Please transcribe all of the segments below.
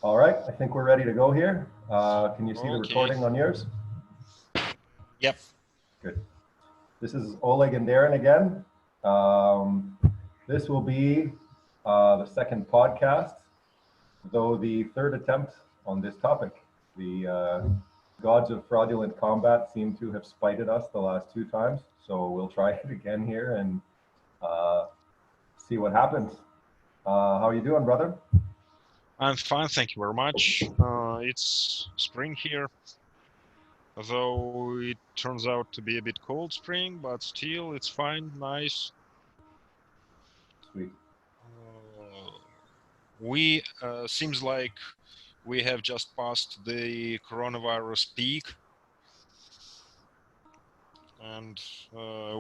All right, I think we're ready to go here. Can you see the Okay. recording on yours? Yep. Good. This is Oleg and Darren again. Um, this will be the second podcast, though the third attempt on this topic. The gods of fraudulent combat seem to have spited us the last two times, so we'll try it again here and uh, see what happens. How are you doing, brother? I'm fine, thank you very much. It's spring here, though it turns out to be a bit cold spring, but still it's fine, nice. Sweet. Uh, we seems like we have just passed the coronavirus peak, and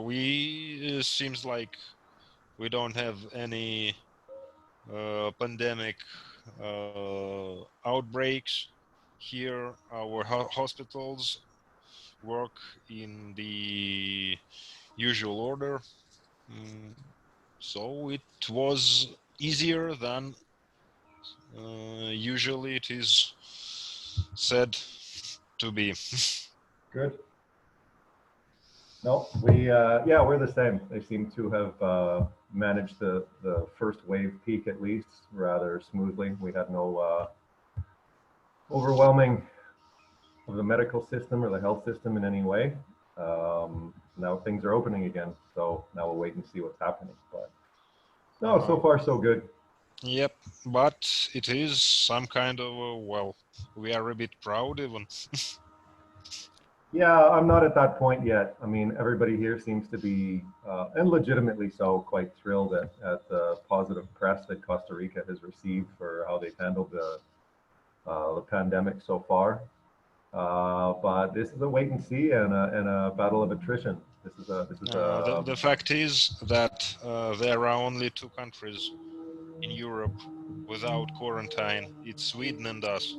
we seems like we don't have any pandemic outbreaks here. Our hospitals work in the usual order. Mm, so it was easier than usually it is said to be. Good. No, we're the same. They seem to have managed the first wave peak at least rather smoothly. We had no overwhelming of the medical system or the health system in any way. Now things are opening again, so now we'll wait and see what's happening. But no, uh, so far so good. yep, but it is some kind of, well, we are a bit proud even. Yeah, I'm not at that point yet. I mean, everybody here seems to be, and legitimately so, quite thrilled at the positive press that Costa Rica has received for how they've handled the pandemic so far. But this is a wait and see and a battle of attrition. The fact is that there are only two countries in Europe without quarantine. It's Sweden and us.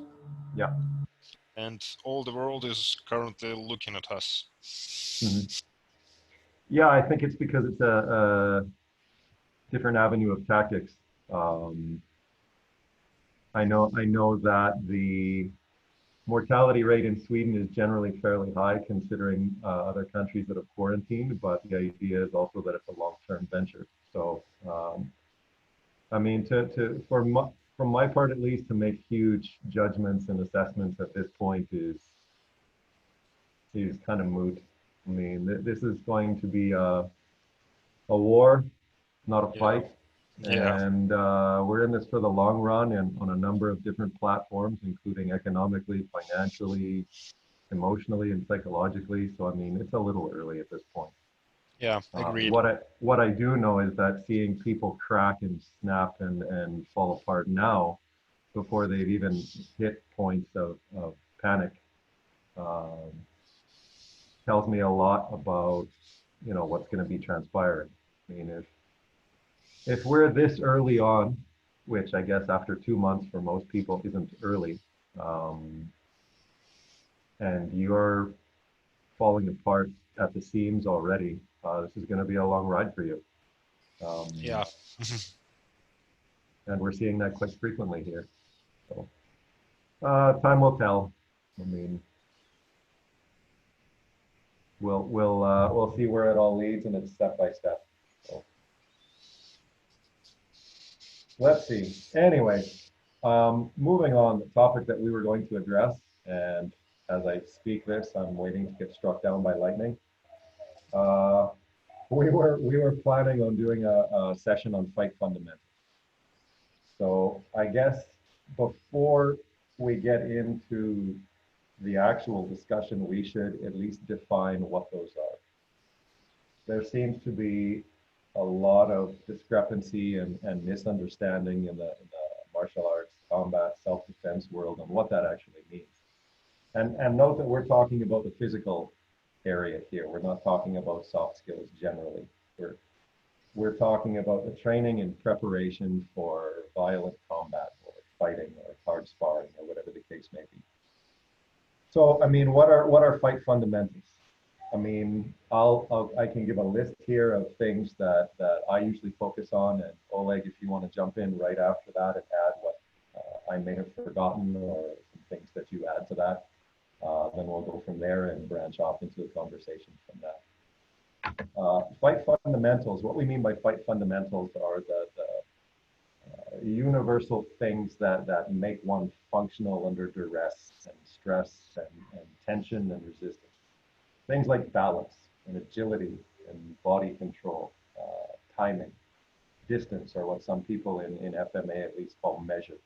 Yeah. And all the world is currently looking at us. Mhm. Yeah, I think it's because it's a different avenue of tactics. Um, I know that the mortality rate in Sweden is generally fairly high considering other countries that have quarantined, but the idea is also that it's a long-term venture. So, I mean, from my part at least, to make huge judgments and assessments at this point is kind of moot. I mean, this is going to be a war, not a Yeah, fight. yeah, And we're in this for the long run and on a number of different platforms, including economically, financially, emotionally, and psychologically. So, I mean, it's a little early at this point. yeah, agreed. What I do know is that seeing people crack and snap and fall apart now before they've even hit points of panic um, tells me a lot about what's going to be transpiring. I mean, if we're this early on, which I guess after 2 months for most people isn't early, um, and you're falling apart at the seams already, this is going to be a long ride for you. Um, Yeah. and we're seeing that quite frequently here. So time will tell. I mean, we'll see where it all leads, and it's step by step. So let's see. Anyway, moving on, the topic that we were going to address, and as I speak this, I'm waiting to get struck down by lightning. Uh, we were planning on doing a session on fight fundamentals. So I guess before we get into the actual discussion, we should at least define what those are. There seems to be a lot of discrepancy and misunderstanding in the martial arts, combat, self-defense world on what that actually means. And note that we're talking about the physical area here. We're not talking about soft skills generally. We're we're talking about the training and preparation for violent combat or fighting or hard sparring or whatever the case may be. So, I mean, what are fight fundamentals? I mean, I can give a list here of things that I usually focus on, and Oleg, if you want to jump in right after that and add what I may have forgotten or some things that you add to that. Then we'll go from there and branch off into a conversation from that. Fight fundamentals. What we mean by fight fundamentals are the universal things that make one functional under duress and stress and tension and resistance. Things like balance and agility and body control, timing, distance, or what some people in FMA at least call measure,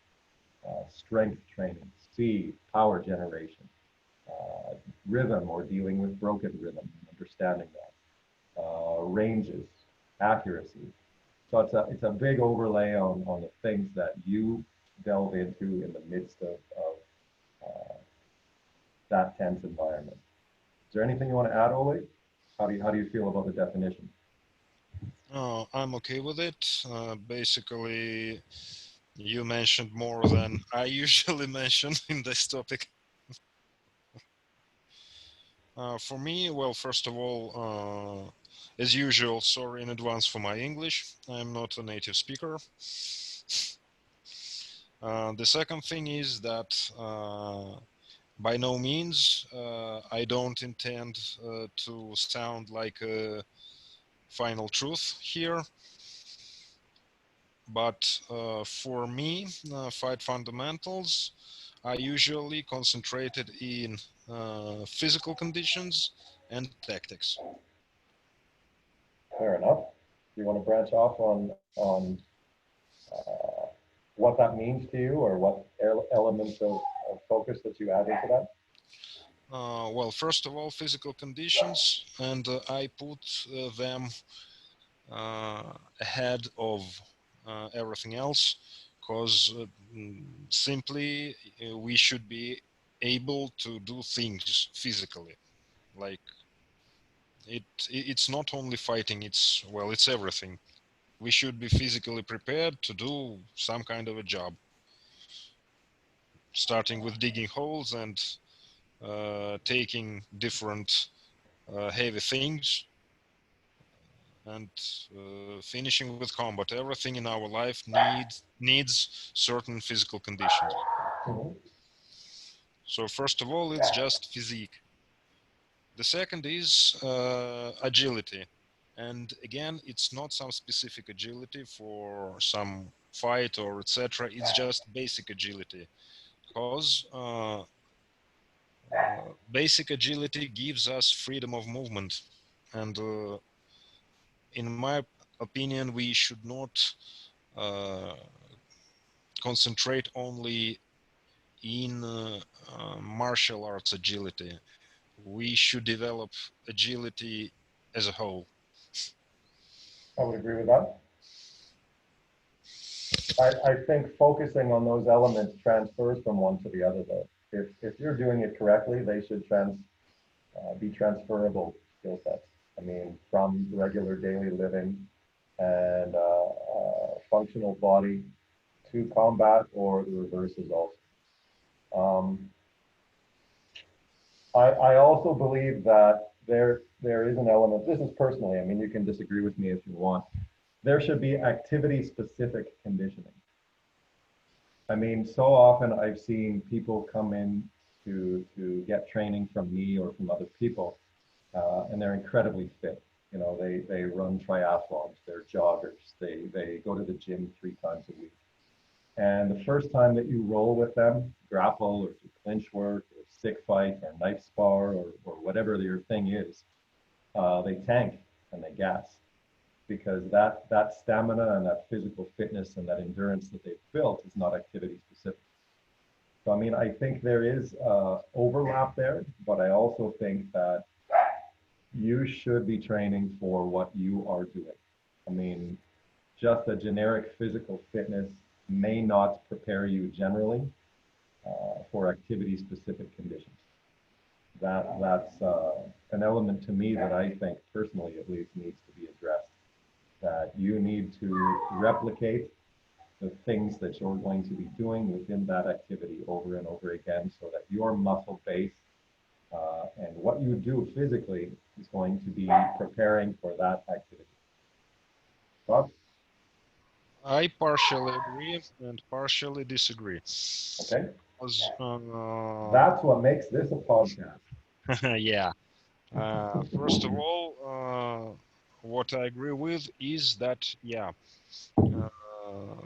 strength training, speed, power generation, rhythm or dealing with broken rhythm, understanding that, ranges, accuracy. So it's a big overlay on the things that you delve into in the midst of that tense environment. Is there anything you want to add, Oleg? How do you feel about the definition? I'm okay with it. Basically, you mentioned more than I usually mention in this topic. For me, well, first of all, as usual, sorry in advance for my English. I'm not a native speaker. The second thing is that by no means I don't intend to sound like a final truth here. But for me, fight fundamentals are usually concentrated in physical conditions and tactics. Fair enough. Do you want to branch off on what that means to you, or what elements of focus that you add into that? Well, first of all, physical conditions, and I put them ahead of everything else, because simply we should be able to do things physically. Like it's not only fighting; it's everything. We should be physically prepared to do some kind of a job, starting with digging holes and taking different heavy things and finishing with combat. Everything in our life needs certain physical conditions. Mhm. So first of all, it's just physique. The second is agility. And again, it's not some specific agility for some fight or etc. It's just basic agility, because basic agility gives us freedom of movement. And in my opinion, we should not uh, concentrate only in martial arts agility. We should develop agility as a whole. I would agree with that. I think focusing on those elements transfers from one to the other, though. If you're doing it correctly, they should be transferable skill sets. I mean, from regular daily living and functional body to combat, or the reverse is also. Um, I also believe that there is an element, this is personally, I mean, you can disagree with me if you want. There should be activity specific conditioning. I mean, so often I've seen people come in to get training from me or from other people, and they're incredibly fit. You know, they run triathlons, they're joggers, they go to the gym 3 times a week. And the first time that you roll with them, grapple or do clinch work or stick fight or knife spar or whatever your thing is, they tank and they gas, because that stamina and that physical fitness and that endurance that they've built is not activity specific. So I mean, I think there is overlap there, but I also think that you should be training for what you are doing. I mean, just a generic physical fitness may not prepare you generally for activity specific conditions. That's an element to me that I think personally at least needs to be addressed, that you need to replicate the things that you're going to be doing within that activity over and over again, so that your muscle base and what you do physically is going to be preparing for that activity. Bob? I partially agree and partially disagree. Okay, Because, that's what makes this a podcast. yeah. First of all, what I agree with is that, yeah, uh,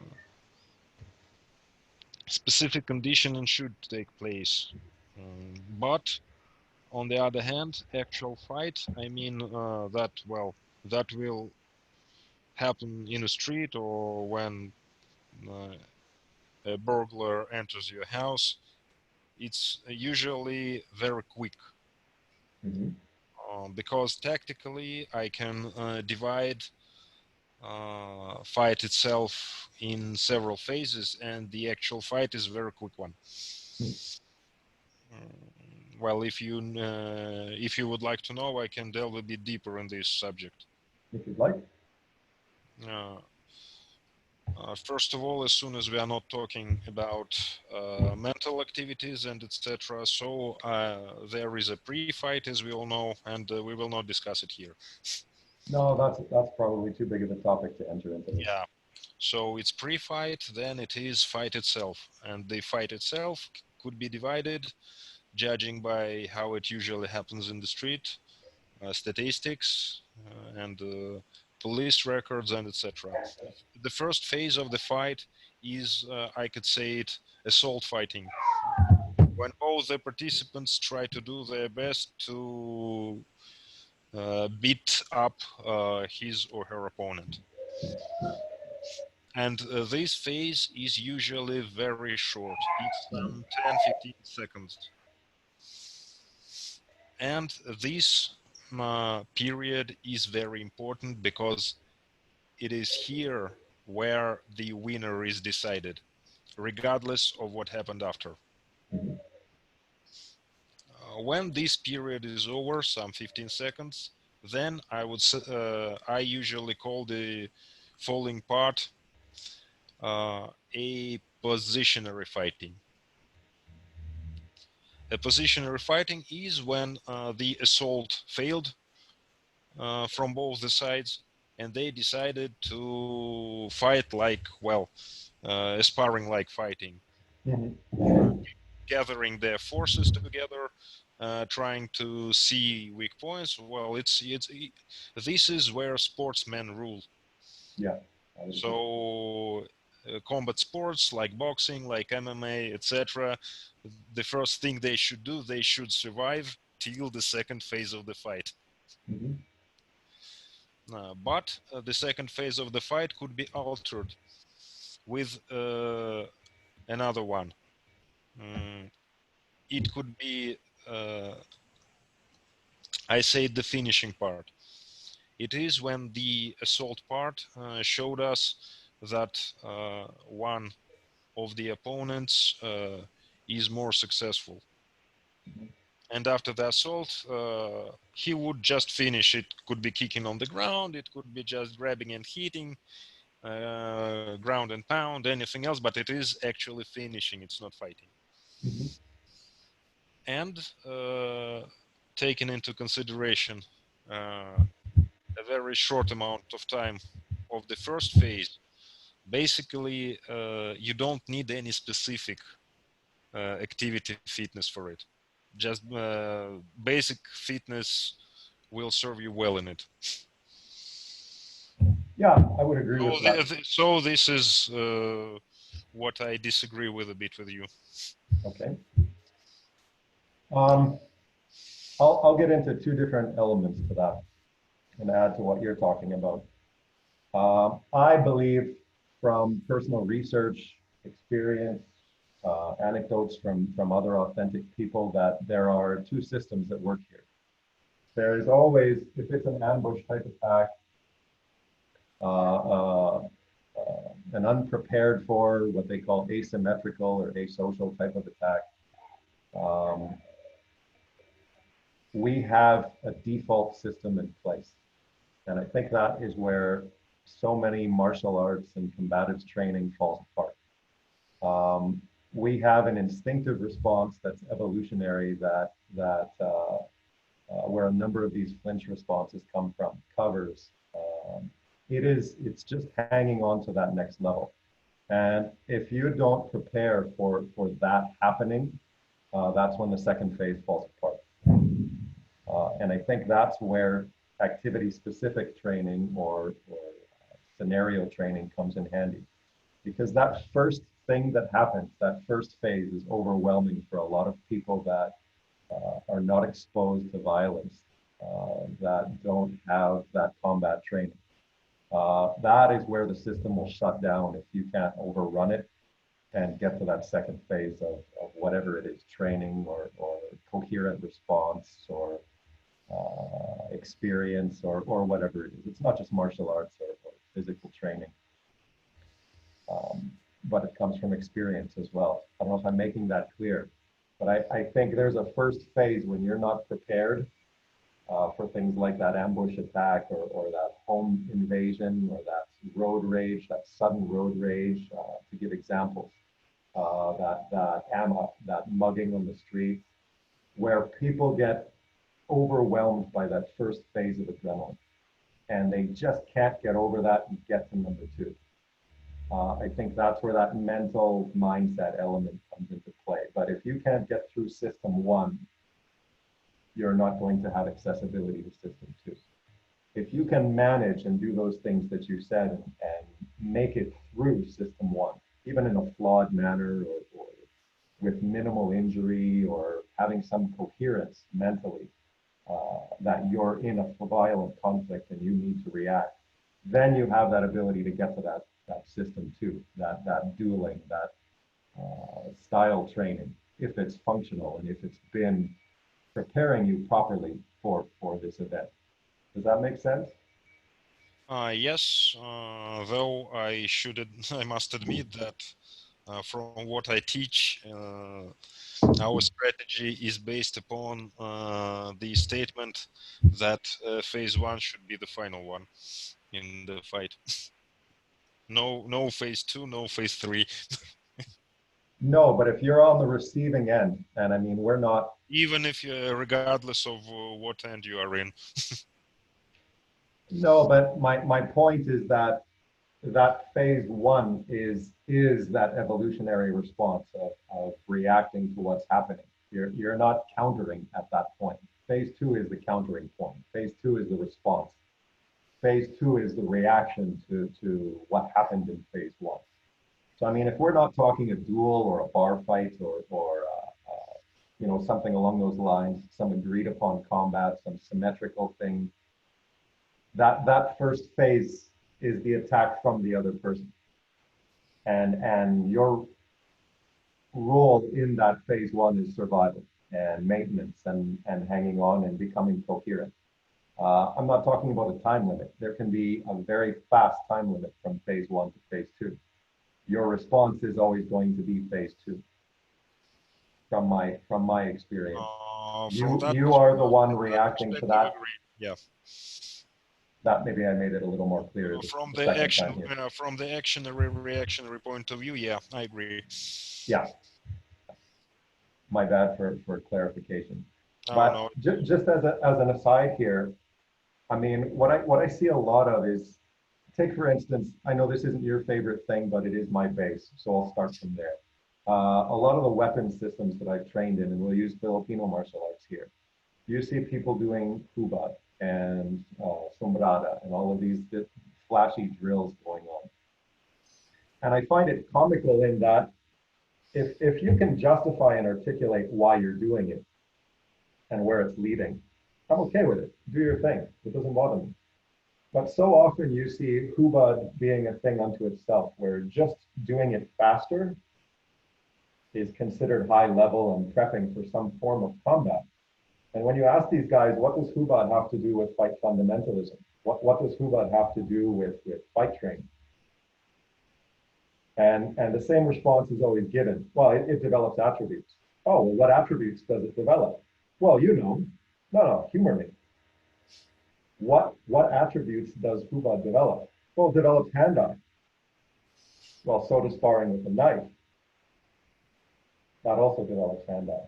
specific conditioning should take place. But on the other hand, actual fight, I mean, that will happen in the street or when uh, a burglar enters your house. It's usually very quick Mhm. because tactically I can divide fight itself in several phases, and the actual fight is a very quick one. Well, if you would like to know, I can delve a bit deeper in this subject. If you'd like. Uh, First of all, as soon as we are not talking about mental activities and etc., so there is a pre-fight, as we all know, and we will not discuss it here. No, that's probably too big of a topic to enter into this. Yeah. So it's pre-fight, then it is fight itself, and the fight itself could be divided, judging by how it usually happens in the street, statistics, and police records, and etc. The first phase of the fight is, I could say it, assault fighting, when both the participants try to do their best to beat up his or her opponent. And this phase is usually very short. It's some 10-15 seconds. And this period is very important because it is here where the winner is decided, regardless of what happened after. Mhm. When this period is over, some 15 seconds, then I usually call the following part a positionary fighting. A positionary fighting is when the assault failed from both the sides, and they decided to fight like, well, sparring like fighting, Mhm. gathering their forces together, trying to see weak points. Well, this is where sportsmen rule. Yeah, I would agree. So combat sports like boxing, like MMA, etc., the first thing they should do, they should survive till the second phase of the fight. Mhm. But the second phase of the fight could be altered with another one. Mm, it could be, uh, I say, the finishing part. It is when the assault part showed us that one of the opponents is more successful. Mhm. And after the assault, he would just finish. It could be kicking on the ground, it could be just grabbing and hitting, ground and pound, anything else, but it is actually finishing, it's not fighting. Mhm. And taking into consideration a very short amount of time of the first phase, basically you don't need any specific activity fitness for it. Just basic fitness will serve you well in it. Yeah, I would agree with that. So this is what I disagree with a bit with you. Okay. Um, I'll get into two different elements to that and add to what you're talking about. I believe from personal research, experience, anecdotes from other authentic people that there are two systems that work here. There is always, if it's an ambush type attack, an unprepared for, what they call asymmetrical or asocial type of attack, um, we have a default system in place. And I think that is where so many martial arts and combatives training falls apart. We have an instinctive response that's evolutionary where a number of these flinch responses come from, covers, it's just hanging on to that next level. And if you don't prepare for that happening, that's when the second phase falls apart. And I think that's where activity specific training or scenario training comes in handy. Because that first thing that happens, that first phase is overwhelming for a lot of people that are not exposed to violence, that don't have that combat training. That is where the system will shut down if you can't overrun it and get to that second phase of whatever it is, training or coherent response or experience or whatever it is. It's not just martial arts or physical training, but it comes from experience as well. I don't know if I'm making that clear, but I think there's a first phase when you're not prepared for things like that ambush attack or that home invasion or that road rage, that sudden road rage, to give examples, that mugging on the street, where people get overwhelmed by that first phase of adrenaline, and they just can't get over that and get to number two. I think that's where that mental mindset element comes into play. But if you can't get through system one, you're not going to have accessibility to system two. If you can manage and do those things that you said and make it through system one, even in a flawed manner or with minimal injury or having some coherence mentally, that you're in a violent conflict and you need to react, then you have that ability to get to that system two, that dueling, that style training, if it's functional and if it's been preparing you properly for this event. Does that make sense? Yes, though I must admit that from what I teach, our strategy is based upon the statement that phase one should be the final one in the fight. No phase two, no phase three. No, but if you're on the receiving end, and I mean, we're not. Even if regardless of what end you are in. No, but my point is that phase one is that evolutionary response of reacting to what's happening. You're not countering at that point. Phase two is the countering point. Phase two is the response. Phase two is the reaction to what happened in phase one. So I mean, if we're not talking a duel or a bar fight or something along those lines, some agreed upon combat, some symmetrical thing, that first phase is the attack from the other person. And your role in that phase one is survival and maintenance and hanging on and becoming coherent. I'm not talking about a time limit. There can be a very fast time limit from phase one to phase two. Your response is always going to be phase two. From my experience, you are the one reacting to that. Yeah. That maybe I made it a little more clear. From the action reactionary point of view, yeah, I agree. Yeah. My bad for clarification. But just as an aside here, I mean, what I see a lot of is, take for instance, I know this isn't your favorite thing, but it is my base, so I'll start from there. A lot of the weapon systems that I've trained in, and we'll use Filipino martial arts here, you see people doing hubad and sombrada and all of these flashy drills going on. And I find it comical in that if you can justify and articulate why you're doing it and where it's leading, I'm okay with it. Do your thing. It doesn't bother me. But so often you see hubad being a thing unto itself, where just doing it faster is considered high level and prepping for some form of combat. And when you ask these guys, what does hubad have to do with fight fundamentalism? What does hubad have to do with fight training? And the same response is always given. Well, it develops attributes. Oh, well, what attributes does it develop? Well, no, humor me. What attributes does hubad develop? Well, it develops hand-eye. Well, so does sparring with a knife. That also develops hand-eye.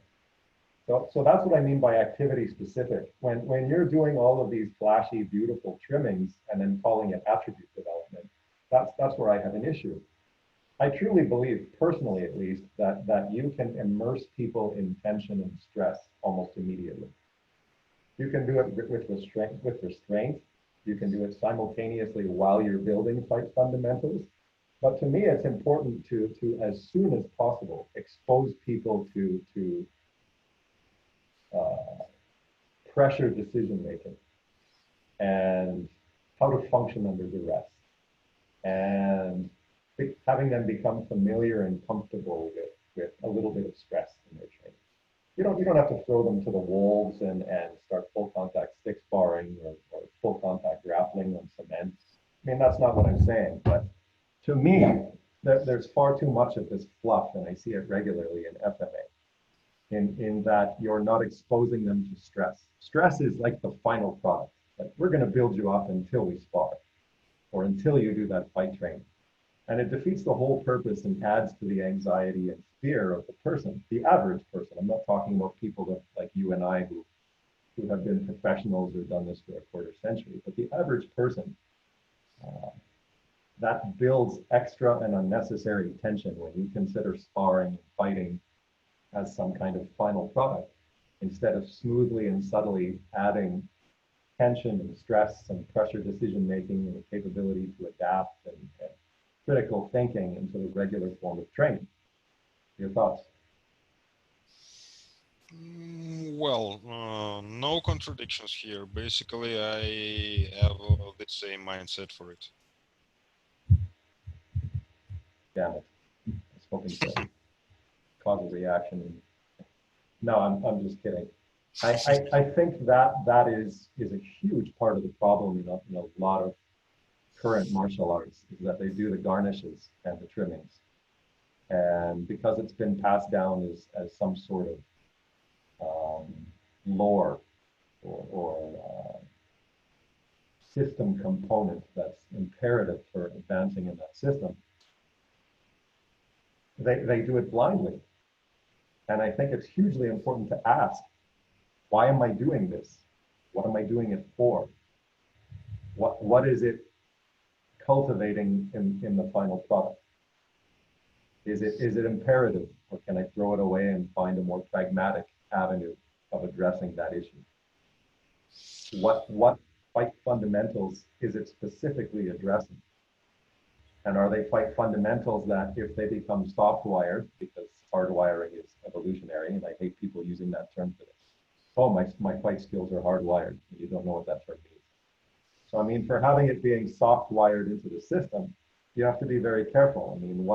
So that's what I mean by activity specific. When you're doing all of these flashy, beautiful trimmings and then calling it attribute development, that's where I have an issue. I truly believe, personally at least, that you can immerse people in tension and stress almost immediately. You can do it with restraint. You can do it simultaneously while you're building fight fundamentals. But to me, it's important to as soon as possible, expose people to uh, pressure decision making and how to function under duress, and having them become familiar and comfortable with a little bit of stress in their training. You don't have to throw them to the wolves and start full contact stick sparring or full contact grappling on cement. I mean, that's not what I'm saying, but to me, there's far too much of this fluff, and I see it regularly in FMA, in that you're not exposing them to stress. Stress is like the final product. Like, we're going to build you up until we spar or until you do that fight training. And it defeats the whole purpose and adds to the anxiety and fear of the person, the average person. I'm not talking about people that, like you and I who have been professionals or done this for a quarter century, but the average person, that builds extra and unnecessary tension when you consider sparring and fighting as some kind of final product, instead of smoothly and subtly adding tension and stress and pressure decision making and the capability to adapt and critical thinking into the regular form of training. Your thoughts? Well, no contradictions here. Basically, I have the same mindset for it. Damn it. I was hoping to cause a reaction. No, I'm just kidding. I think that is a huge part of the problem in a lot of current martial arts, is that they do the garnishes and the trimmings. And because it's been passed down as some sort of lore or system component that's imperative for advancing in that system, they do it blindly. And I think it's hugely important to ask, why am I doing this? What am I doing it for? What is it cultivating in the final product? Is it imperative, or can I throw it away and find a more pragmatic avenue of addressing that issue? What fight fundamentals is it specifically addressing? And are they fight fundamentals that, if they become soft wired, because hardwiring is evolutionary, and I hate people using that term today. Oh, my fight skills are hardwired. You don't know what that term means. So I mean, for having it being soft wired into the system, you have to be very careful. I mean,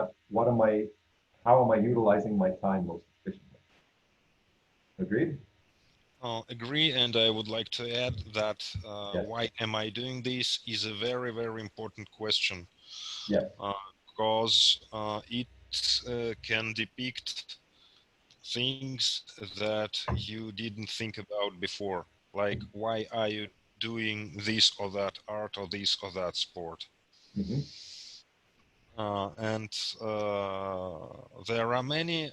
how am I utilizing my time most efficiently? Agreed? Agree, and I would like to add that Yes. why am I doing this is a very, very important question. Yes. Because it can depict things that you didn't think about before. Like, why are you doing this or that art or this or that sport? Mm-hmm. And there are many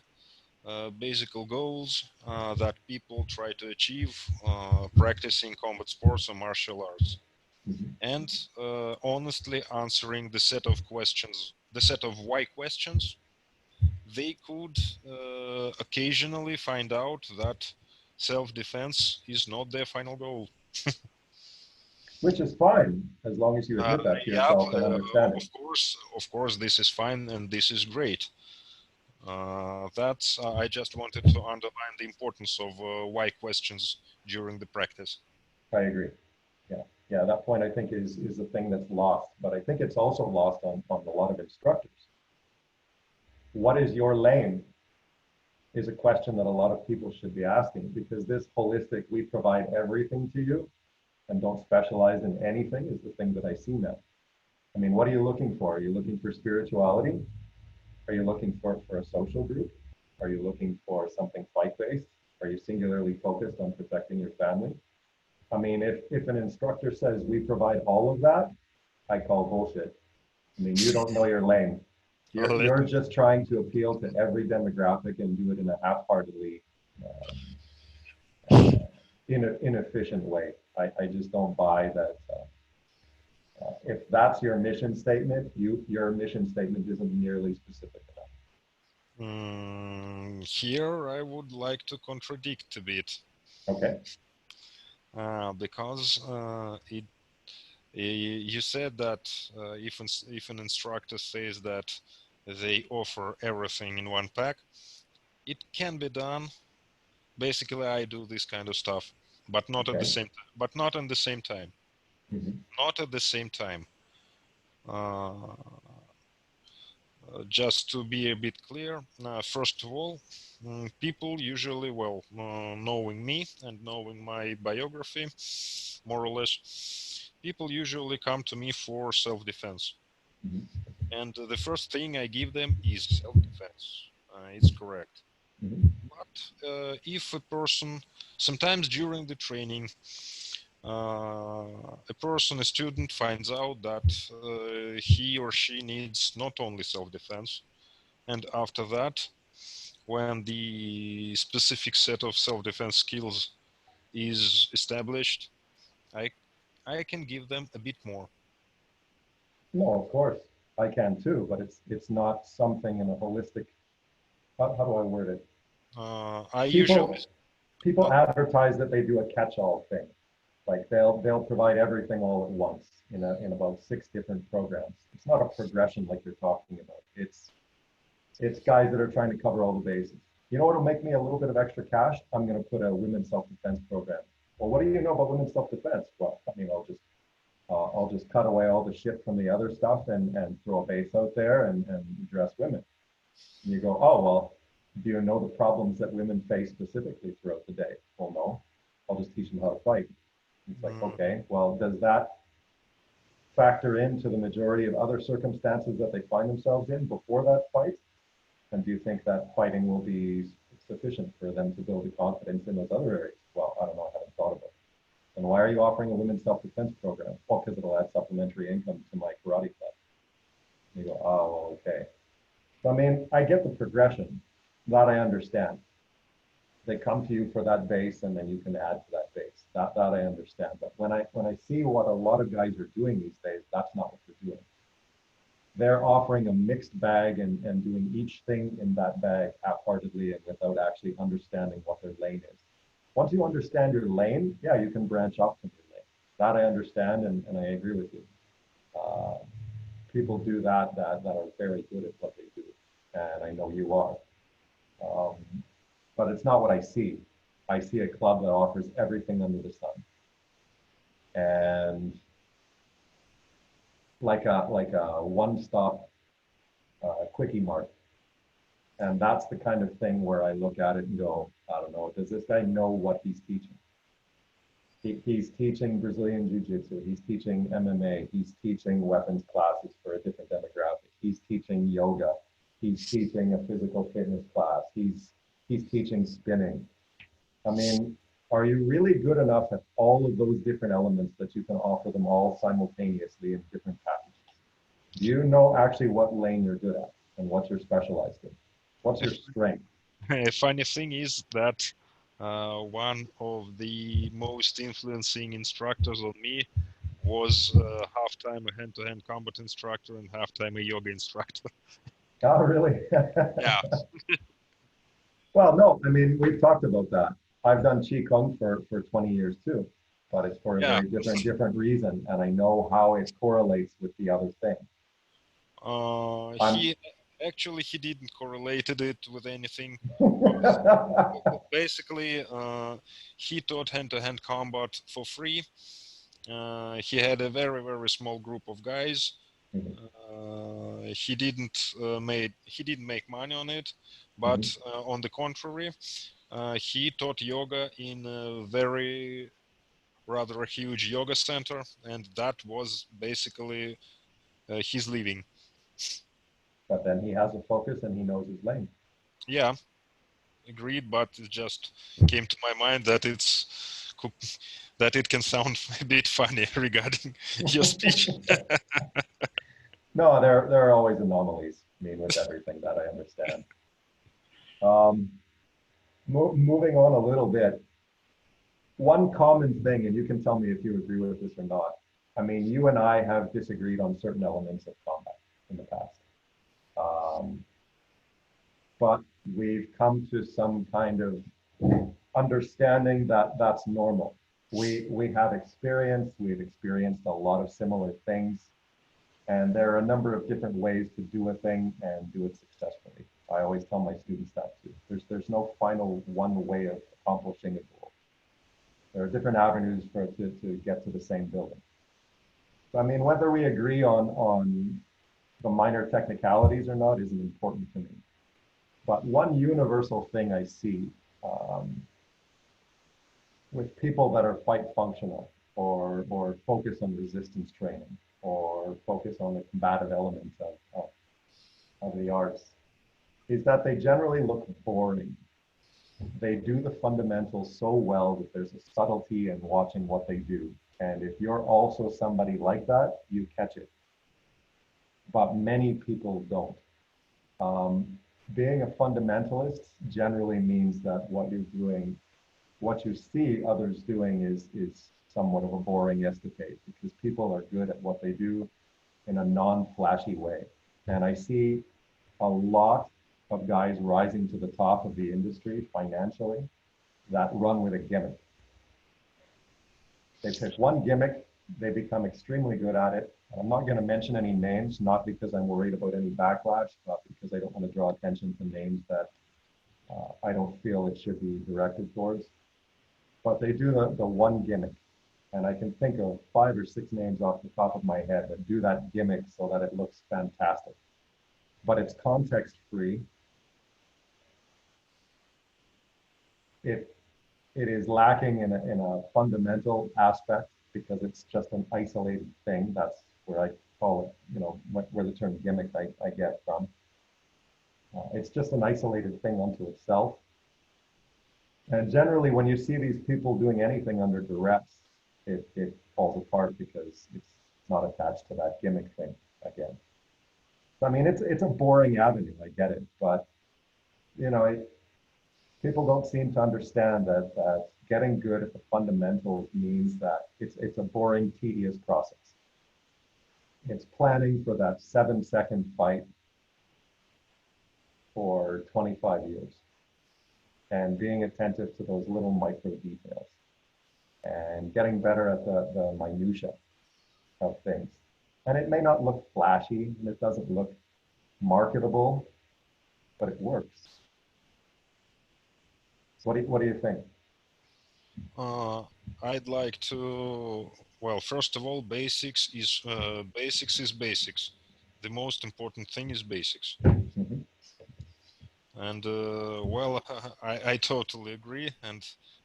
basic goals that people try to achieve practicing combat sports or martial arts. Mm-hmm. And honestly, answering the set of questions, the set of why questions, they could occasionally find out that self-defense is not their final goal. Which is fine, as long as you admit that to Yeah, yourself and understand it. of course, this is fine and this is great. That's I just wanted to underline the importance of why questions during the practice. I agree. Yeah. Yeah, that point I think is the thing that's lost, but I think it's also lost on a lot of instructors. What is your lane is a question that a lot of people should be asking, because this holistic, we provide everything to you and don't specialize in anything, is the thing that I see now. I mean, what are you looking for? Are you looking for spirituality? Are you looking for a social group? Are you looking for something fight-based? Are you singularly focused on protecting your family? I mean, if an instructor says we provide all of that, I call bullshit. I mean, you don't know your lane. Let You're just trying to appeal to every demographic and do it in a half-heartedly in an inefficient way. I just don't buy that. If that's your mission statement, your mission statement isn't nearly specific enough. Here I would like to contradict a bit, Okay. because you said that if an instructor says that they offer everything in one pack, it can be done. Basically, I do this kind of stuff, but not at the Okay. same but not at the same time. Hmm. Not at the same time. Uh, just to be a bit clear, first of all, people usually, well, knowing me and knowing my biography, more or less, people usually come to me for self-defense. Hmm. And the first thing I give them is self-defense. It's correct. Hmm. But if a person, sometimes during the training, a person, a student finds out that he or she needs not only self-defense, and after that, when the specific set of self-defense skills is established, I, I can give them a bit more. No, of course I can too, but it's not something in a holistic. How do I word it? I usually, People people uh, advertise that they do a catch-all thing. Like they'll provide everything all at once in about 6 different programs. It's not a progression like you're talking about. It's guys that are trying to cover all the bases. You know what'll make me a little bit of extra cash? I'm going to put a women's self-defense program. Well, what do you know about women's self-defense? Well, I mean, I'll just cut away all the shit from the other stuff and throw a base out there and address women. And you go, oh well, do you know the problems that women face specifically throughout the day? Well, no. I'll just teach them how to fight. It's like, mm, okay, well, does that factor into the majority of other circumstances that they find themselves in before that fight? And do you think that fighting will be sufficient for them to build the confidence in those other areas? Well, I don't know. I haven't thought about it. And why are you offering a women's self-defense program? Well, because it'll add supplementary income to my karate club. And you go, oh, well, okay. So, I mean, I get the progression. That I understand. They come to you for that base, and then you can add to that base. That I understand. But when I see what a lot of guys are doing these days, that's not what they're doing. They're offering a mixed bag and doing each thing in that bag half-heartedly and without actually understanding what their lane is. Once you understand your lane, yeah, you can branch off from your lane. That I understand, and I agree with you. Uh, People do that are very good at what they do, and I know you are. Um, but it's not what I see. I see a club that offers everything under the sun, and like a one-stop quickie mart. And that's the kind of thing where I look at it and go, I don't know, does this guy know what he's teaching? He's teaching Brazilian Jiu-Jitsu. He's teaching MMA. He's teaching weapons classes for a different demographic. He's teaching yoga. He's teaching a physical fitness class. He's teaching spinning. I mean, are you really good enough at all of those different elements that you can offer them all simultaneously in different packages? Do you know actually what lane you're good at and what you're specialized in? What's your strength? a funny thing is that one of the most influencing instructors on me was half-time a hand-to-hand combat instructor and half-time a yoga instructor. Oh, really? Yeah, Well, no, I mean, we've talked about that. I've done Qigong for 20 years too, but it's for a yeah. very different reason. And I know how it correlates with the other thing. I'm, He actually he didn't correlated it with anything. Basically, he taught hand-to-hand combat for free. He had a very small group of guys. He didn't make money on it, but on the contrary, he taught yoga in a very rather a huge yoga center, and that was basically his living. but then he has a focus and he knows his lane. Yeah, agreed, but it just came to my mind that that it can sound a bit funny regarding your speech. No, there are always anomalies. I mean, with everything that I understand. Um, moving on a little bit, one common thing, and you can tell me if you agree with this or not. I mean, you and I have disagreed on certain elements of combat in the past. Um, but we've come to some kind of understanding that that's normal. We have experience, we've experienced a lot of similar things, and there are a number of different ways to do a thing and do it successfully. I always tell my students that too. There's no final one way of accomplishing a goal. There are different avenues for to get to the same building. So, I mean, whether we agree on the minor technicalities or not isn't important to me. But one universal thing I see um, with people that are fight functional or focus on resistance training or focus on the combative elements of the arts is that they generally look boring. They do the fundamentals so well that there's a subtlety in watching what they do. And if you're also somebody like that, you catch it. But many people don't. Being a fundamentalist generally means that what you're doing, what you see others doing is somewhat of a boring escapade because people are good at what they do in a non-flashy way. And I see a lot of guys rising to the top of the industry financially that run with a gimmick. They pick one gimmick, they become extremely good at it. I'm not going to mention any names, not because I'm worried about any backlash, but because I don't want to draw attention to names that I don't feel it should be directed towards. But they do the one gimmick. And I can think of 5 or 6 names off the top of my head that do that gimmick so that it looks fantastic. But it's context free. It is lacking in a fundamental aspect because it's just an isolated thing. That's where I call it, where the term gimmick I get from. It's just an isolated thing unto itself. And generally, when you see these people doing anything under duress, it falls apart because it's not attached to that gimmick thing again. So, I mean, it's a boring avenue. I get it, but people don't seem to understand that getting good at the fundamentals means that it's a boring, tedious process. It's planning for that 7-second fight for 25 years and being attentive to those little micro details and getting better at the minutia of things. And it may not look flashy and it doesn't look marketable, but it works. So what do you think? I'd like to, well, first of all, basics is basics. The most important thing is basics. Mhm. And well, I totally agree. And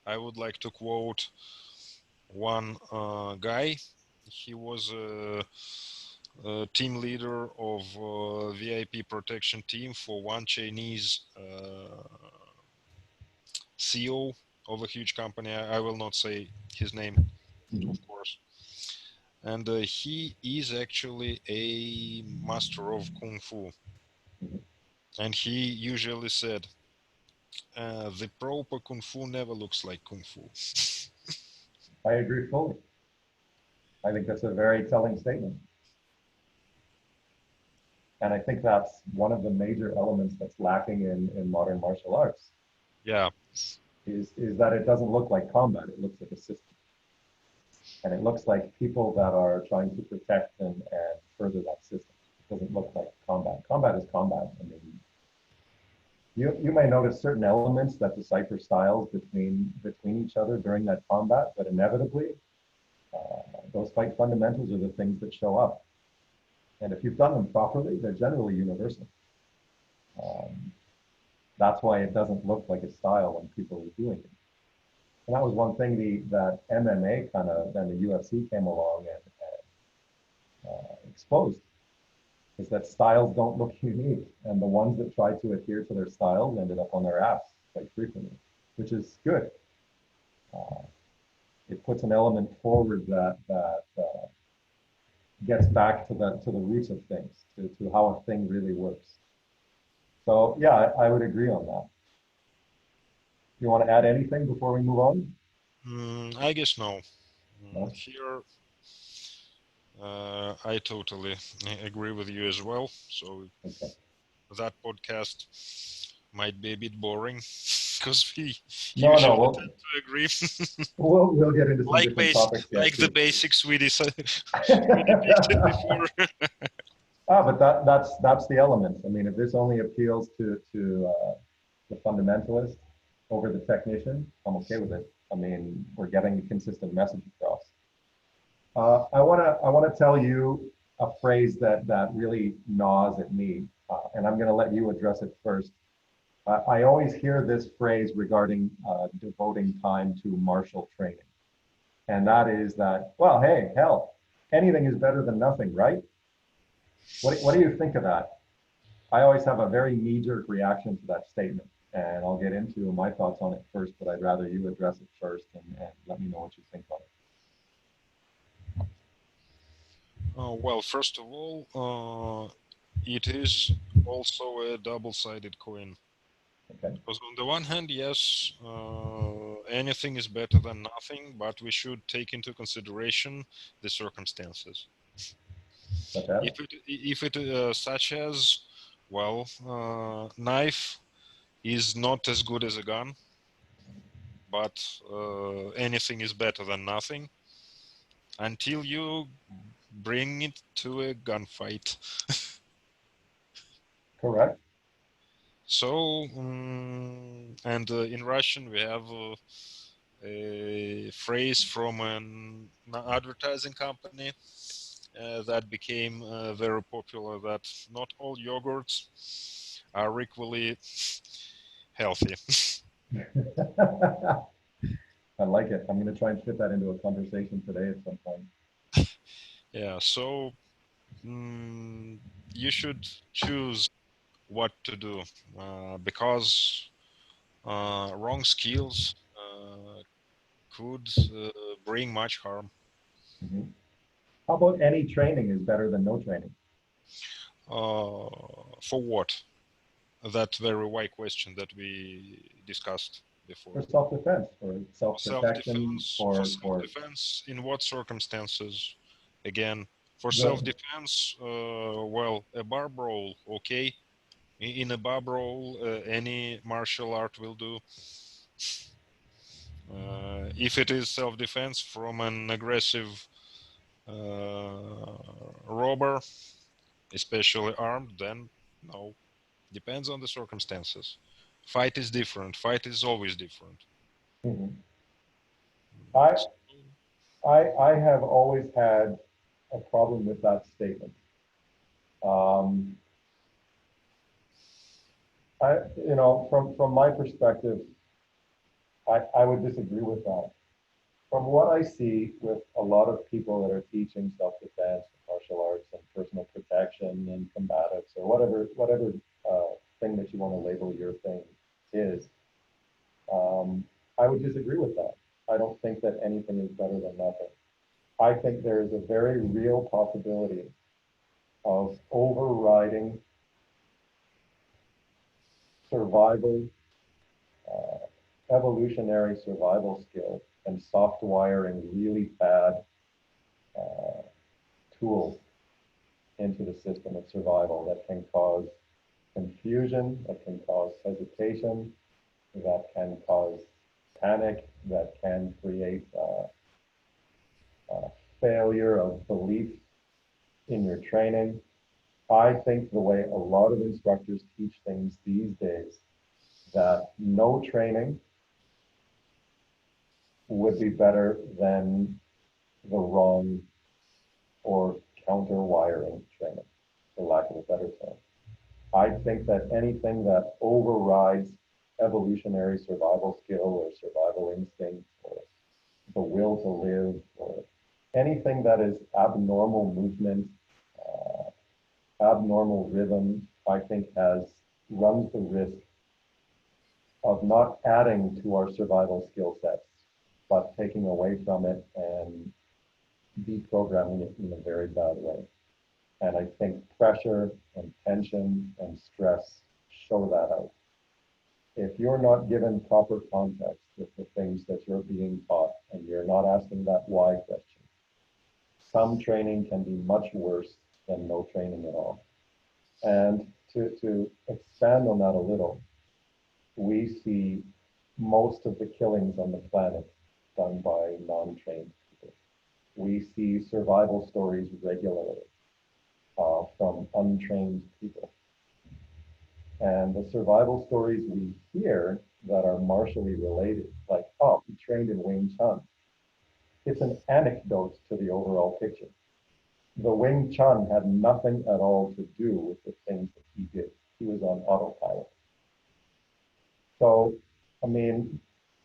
I would like to quote one guy. He was a team leader of VIP protection team for one Chinese CEO of a huge company. I will not say his name, of course. And he is actually a master of Kung Fu. And he usually said, the proper Kung Fu never looks like Kung Fu. I agree fully. I think that's a very telling statement. And I think that's one of the major elements that's lacking in modern martial arts Yeah. is that it doesn't look like combat. It looks like a system. And it looks like people that are trying to protect and further that system. It doesn't look like combat. Combat is combat. I mean, you may notice certain elements that decipher styles between each other during that combat, but inevitably, those fight fundamentals are the things that show up. And if you've done them properly, they're generally universal. Um, that's why it doesn't look like a style when people are doing it. And that was one thing that MMA kind of, then the UFC came along and exposed, is that styles don't look unique. And the ones that tried to adhere to their styles ended up on their ass quite frequently, which is good. It puts an element forward that gets back to the roots of things, to how a thing really works. So yeah, I would agree on that. You want to add anything before we move on? I guess no. No? Here, I totally agree with you as well. So Okay. that podcast might be a bit boring because we No, no, usually tend to agree, we'll get into some different topics yet like the too. basics we we depicted before. But that's the elements. I mean, if this only appeals to the fundamentalist over the technician, I'm okay with it. I mean, we're getting a consistent message across. I wanna tell you a phrase that really gnaws at me, and I'm gonna let you address it first. I always hear this phrase regarding devoting time to martial training, and that is that, well, hey, hell, anything is better than nothing, right? What do you think of that? I always have a very knee-jerk reaction to that statement, and I'll get into my thoughts on it first, but I'd rather you address it first and let me know what you think on Well, first of all, it is also a double-sided coin. it. Okay, Because on the one hand, yes, anything is better than nothing, but we should take into consideration the circumstances. such as? If it such as, well, knife is not as good as a gun, but anything is better than nothing until you bring it to a gunfight. Correct. So, and in Russian we have a phrase from an advertising company that became very popular, that not all yogurts are equally healthy. I like it. I'm going to try and fit that into a conversation today at some point. Yeah, so you should choose what to do because wrong skills could bring much harm. Mhm. How about any training is better than no training? For what? That very why question that we discussed before. For self-defense, for For self-protection, self-defense, for for self-defense, in what circumstances? Again, for the self-defense, well, a bar brawl, okay. In a bar brawl, any martial art will do. If it is self-defense from an aggressive robber, especially armed, then no. Depends on the circumstances. Fight is different. Fight is always different. Mhm. I I have always had a problem with that statement. Um, from my perspective, I would disagree with that. From what I see with a lot of people that are teaching self-defense, martial arts, and personal protection, and combatives, or whatever thing that you want to label your thing is, um, I would disagree with that. I don't think that anything is better than nothing. I think there is a very real possibility of overriding survival, evolutionary survival skill and soft wiring really bad uh, tools into the system of survival that can cause confusion, that can cause hesitation, that can cause panic, that can create failure of belief in your training. I think the way a lot of instructors teach things these days, that no training would be better than the wrong or counter wiring training, for lack of a better term. I think that anything that overrides evolutionary survival skill or survival instinct or the will to live or anything that is abnormal movement, abnormal rhythm, I think runs the risk of not adding to our survival skill sets, but taking away from it and deprogramming it in a very bad way. And I think pressure and tension and stress show that out. If you're not given proper context with the things that you're being taught, and you're not asking that why question. Some training can be much worse than no training at all. And to expand on that a little, we see most of the killings on the planet done by non-trained people. We see survival stories regularly from untrained people. And the survival stories we hear that are martially related, like, oh, he trained in Wing Chun, it's an anecdote to the overall picture. The Wing Chun had nothing at all to do with the things that he did. He was on autopilot. So, I mean,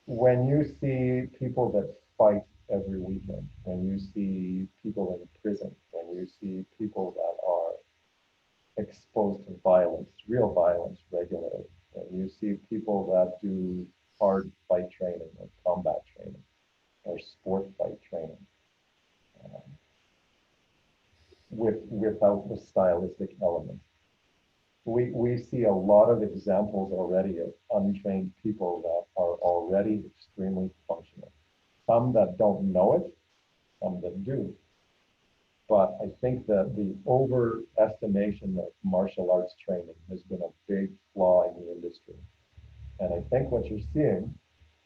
when you see people that fight every weekend, when you see people in prison, when you see people that are exposed to violence, real violence regularly, when you see people that do hard fight training or combat training or sport fight training, um, without the stylistic element. We see a lot of examples already of untrained people that are already extremely functional. Some that don't know it, some that do. But I think that the overestimation of martial arts training has been a big flaw in the industry. And I think what you're seeing,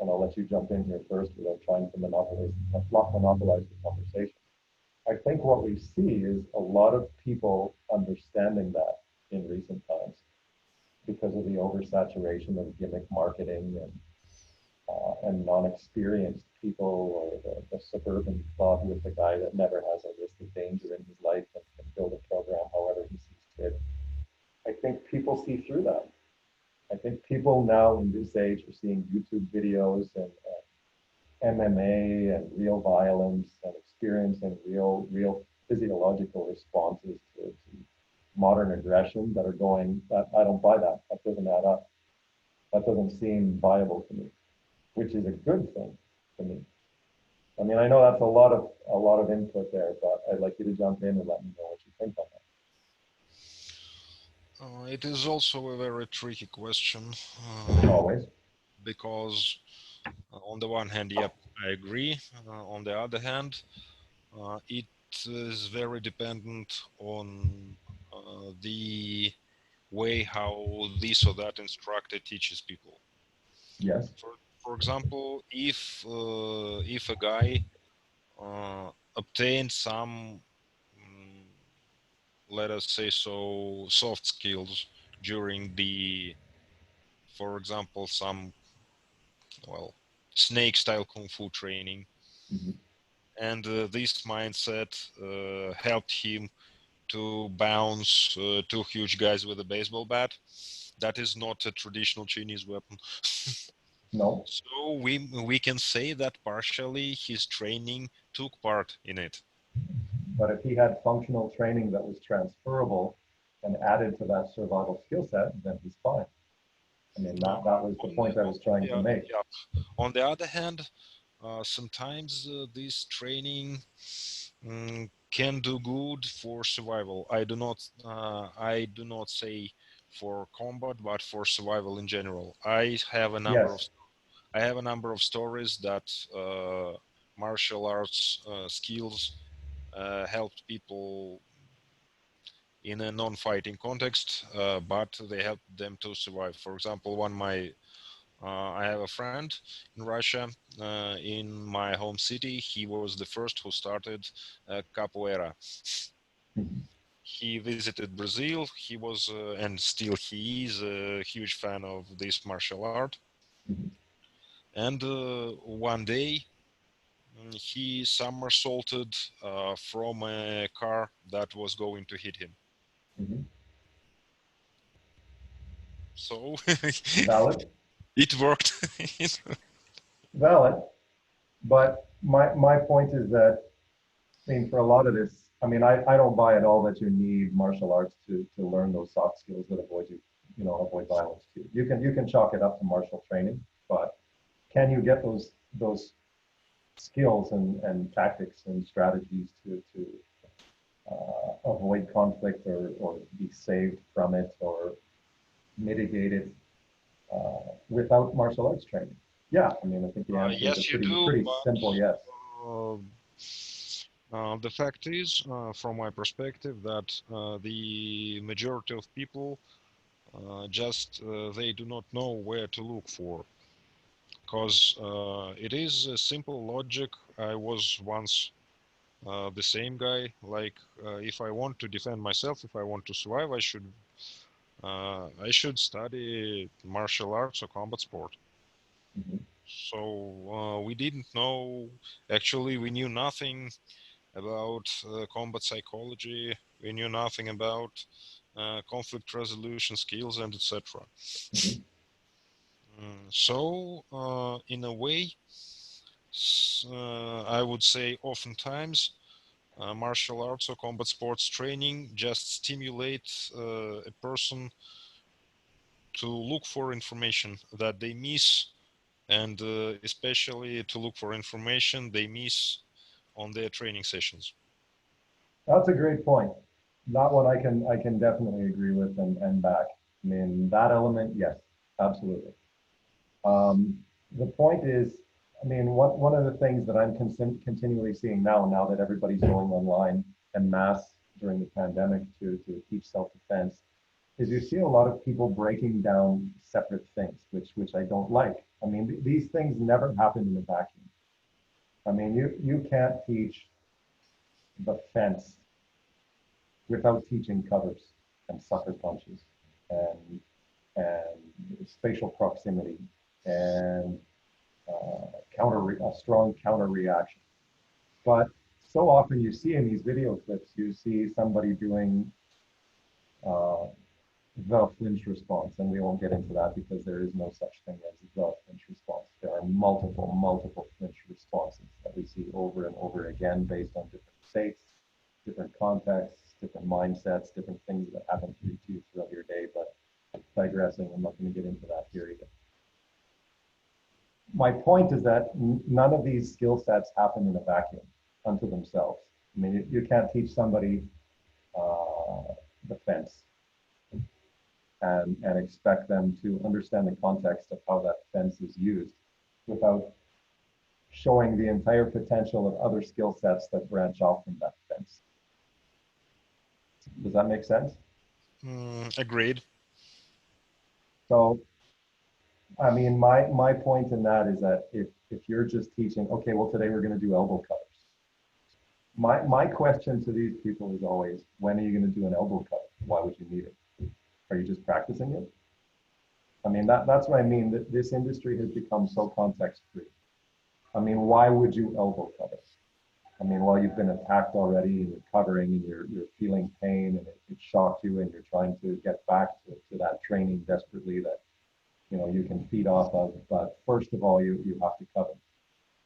and I'll let you jump in here first without trying to monopolize the conversation. I think what we see is a lot of people understanding that in recent times because of the oversaturation of gimmick marketing and non-experienced people, or the suburban club with the guy that never has a risk of danger in his life and can build a program however he sees fit. I think people see through that. I think people now in this age are seeing YouTube videos and MMA and real violence and experiencing real physiological responses to modern aggression that are going, that I don't buy that. That doesn't add up. That doesn't seem viable to me, which is a good thing to me. I mean, I know that's a lot of input there, but I'd like you to jump in and let me know what you think on It is also a very tricky question that. Always. because on the one hand, yep, I agree. On the other hand, it is very dependent on the way how this or that instructor teaches people. Yes. For example, if a guy obtained some, mm, let us say so, soft skills during the, for example, some, well, snake style kung fu training, Mm-hmm. and this mindset helped him to bounce two huge guys with a baseball bat. That is not a traditional Chinese weapon. No, So we can say that partially his training took part in it. but if he had functional training that was transferable and added to that survival skill set, then he's fine. I mean, that was the point I was trying to make. Yeah. On the other hand, sometimes this training can do good for survival. I do not say for combat, but for survival in general. Yes. I have a number of stories that martial arts skills helped people in a non-fighting context, but they helped them to survive. For example, I have a friend in Russia, in my home city. He was the first who started capoeira. Mm-hmm. He visited Brazil. He was, and still he is, a huge fan of this martial art. Mm-hmm. And one day, he somersaulted from a car that was going to hit him. Mm-hmm. So Valid. it worked. Valid. But my point is that, I mean, for a lot of this, I mean, I don't buy at all that you need martial arts to learn those soft skills that avoid avoid violence too. You can chalk it up to martial training, but can you get those skills and tactics and strategies to avoid conflict or be saved from it or mitigate it without martial arts training? Yeah, I mean, I think the answer is a Yes, you do, pretty but simple yes. the fact is, from my perspective, that the majority of people just they do not know where to look for, because it is a simple logic. I was once the same guy. Like, if I want to defend myself, if I want to survive, I should study martial arts or combat sport. Mhm. So we didn't know. Actually, we knew nothing about combat psychology. We knew nothing about conflict resolution skills and etc. Mhm. So, in a way, I would say oftentimes martial arts or combat sports training just stimulates a person to look for information that they miss, and especially to look for information they miss on their training sessions. That's a great point. Not one I can definitely agree with and back. I mean, that element, yes, absolutely. Um, the point is, I mean, one of the things that I'm continually seeing now that everybody's going online en masse during the pandemic to teach self-defense, is you see a lot of people breaking down separate things, which I don't like. I mean, these things never happen in a vacuum. I mean, you can't teach the fence without teaching covers and sucker punches and spatial proximity and a strong counter reaction. But so often you see in these video clips, you see somebody doing uh, the flinch response, and we won't get into that because there is no such thing as the flinch response. There are multiple flinch responses that we see over and over again based on different states, different contexts, different mindsets, different things that happen to you throughout your day. But digressing, I'm not going to get into that here either. My point is that none of these skill sets happen in a vacuum unto themselves. I mean, you can't teach somebody the fence and expect them to understand the context of how that fence is used without showing the entire potential of other skill sets that branch off from that fence. Does that make sense? Agreed. So, I mean, my point in that is that if you're just teaching, okay, well, today we're going to do elbow cutters. My question to these people is always, when are you going to do an elbow cutter? Why would you need it? Are you just practicing it? I mean, that's what I mean, that this industry has become so context free. I mean, why would you elbow cutter? I mean, well, you've been attacked already and you're covering and you're feeling pain and it shocked you and you're trying to get back to that training desperately that, you know, you can feed off of. But first of all, you have to cover.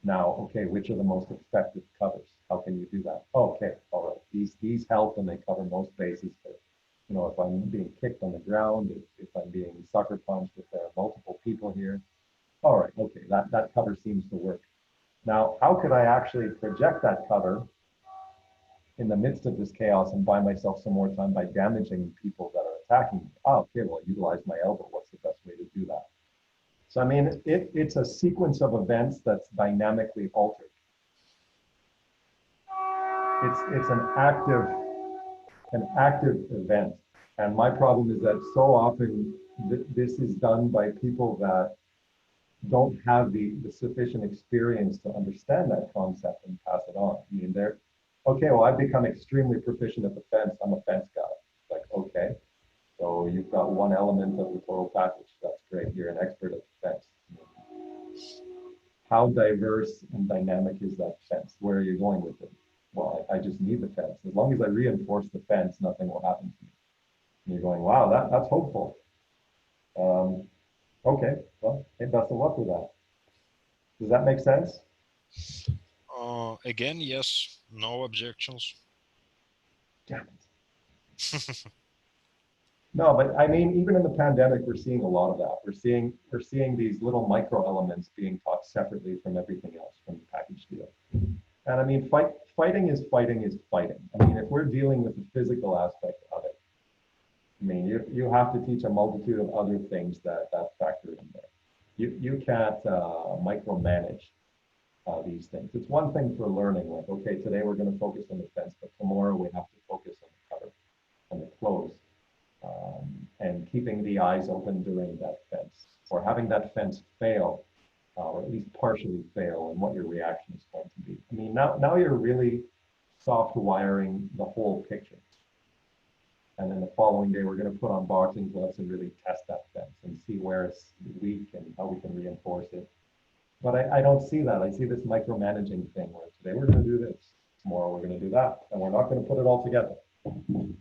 Now, okay, which are the most effective covers? How can you do that? Okay, all right. These help and they cover most bases. But, you know, if I'm being kicked on the ground, if I'm being sucker punched, if there are multiple people here, all right, okay, that cover seems to work. Now, how could I actually project that cover in the midst of this chaos and buy myself some more time by damaging people that are attacking me? Oh, okay, well, utilize my elbow. What's the best way to do that? So, I mean, it's a sequence of events that's dynamically altered. It's an active event. And my problem is that so often this is done by people that don't have the sufficient experience to understand that concept and pass it on. I mean, they're okay. Well, I've become extremely proficient at the fence. I'm a fence guy. Like, okay, so you've got one element of the total package. That's great. You're an expert at the fence. How diverse and dynamic is that fence? Where are you going with it? Well, I just need the fence. As long as I reinforce the fence, nothing will happen to me. And you're going, wow, that's hopeful. Um, okay, well, hey, best of luck with that. Does that make sense? Again, yes, no objections. Damn it. No, but I mean, even in the pandemic, we're seeing a lot of that. We're seeing these little micro elements being taught separately from everything else from the package deal. And I mean, fighting is fighting is fighting. I mean, if we're dealing with the physical aspect of it, I mean, you have to teach a multitude of other things that factor in there. you can't micromanage these things. It's one thing for learning, like, okay, today we're going to focus on the fence, but tomorrow we have to focus on the cover, on the close, and keeping the eyes open during that fence, or having that fence fail, or at least partially fail, and what your reaction is going to be. I mean, now you're really soft wiring the whole picture. And then the following day, we're going to put on boxing gloves and really test that fence and see where it's weak and how we can reinforce it. But I don't see that. I see this micromanaging thing where today we're going to do this, tomorrow we're going to do that, and we're not going to put it all together.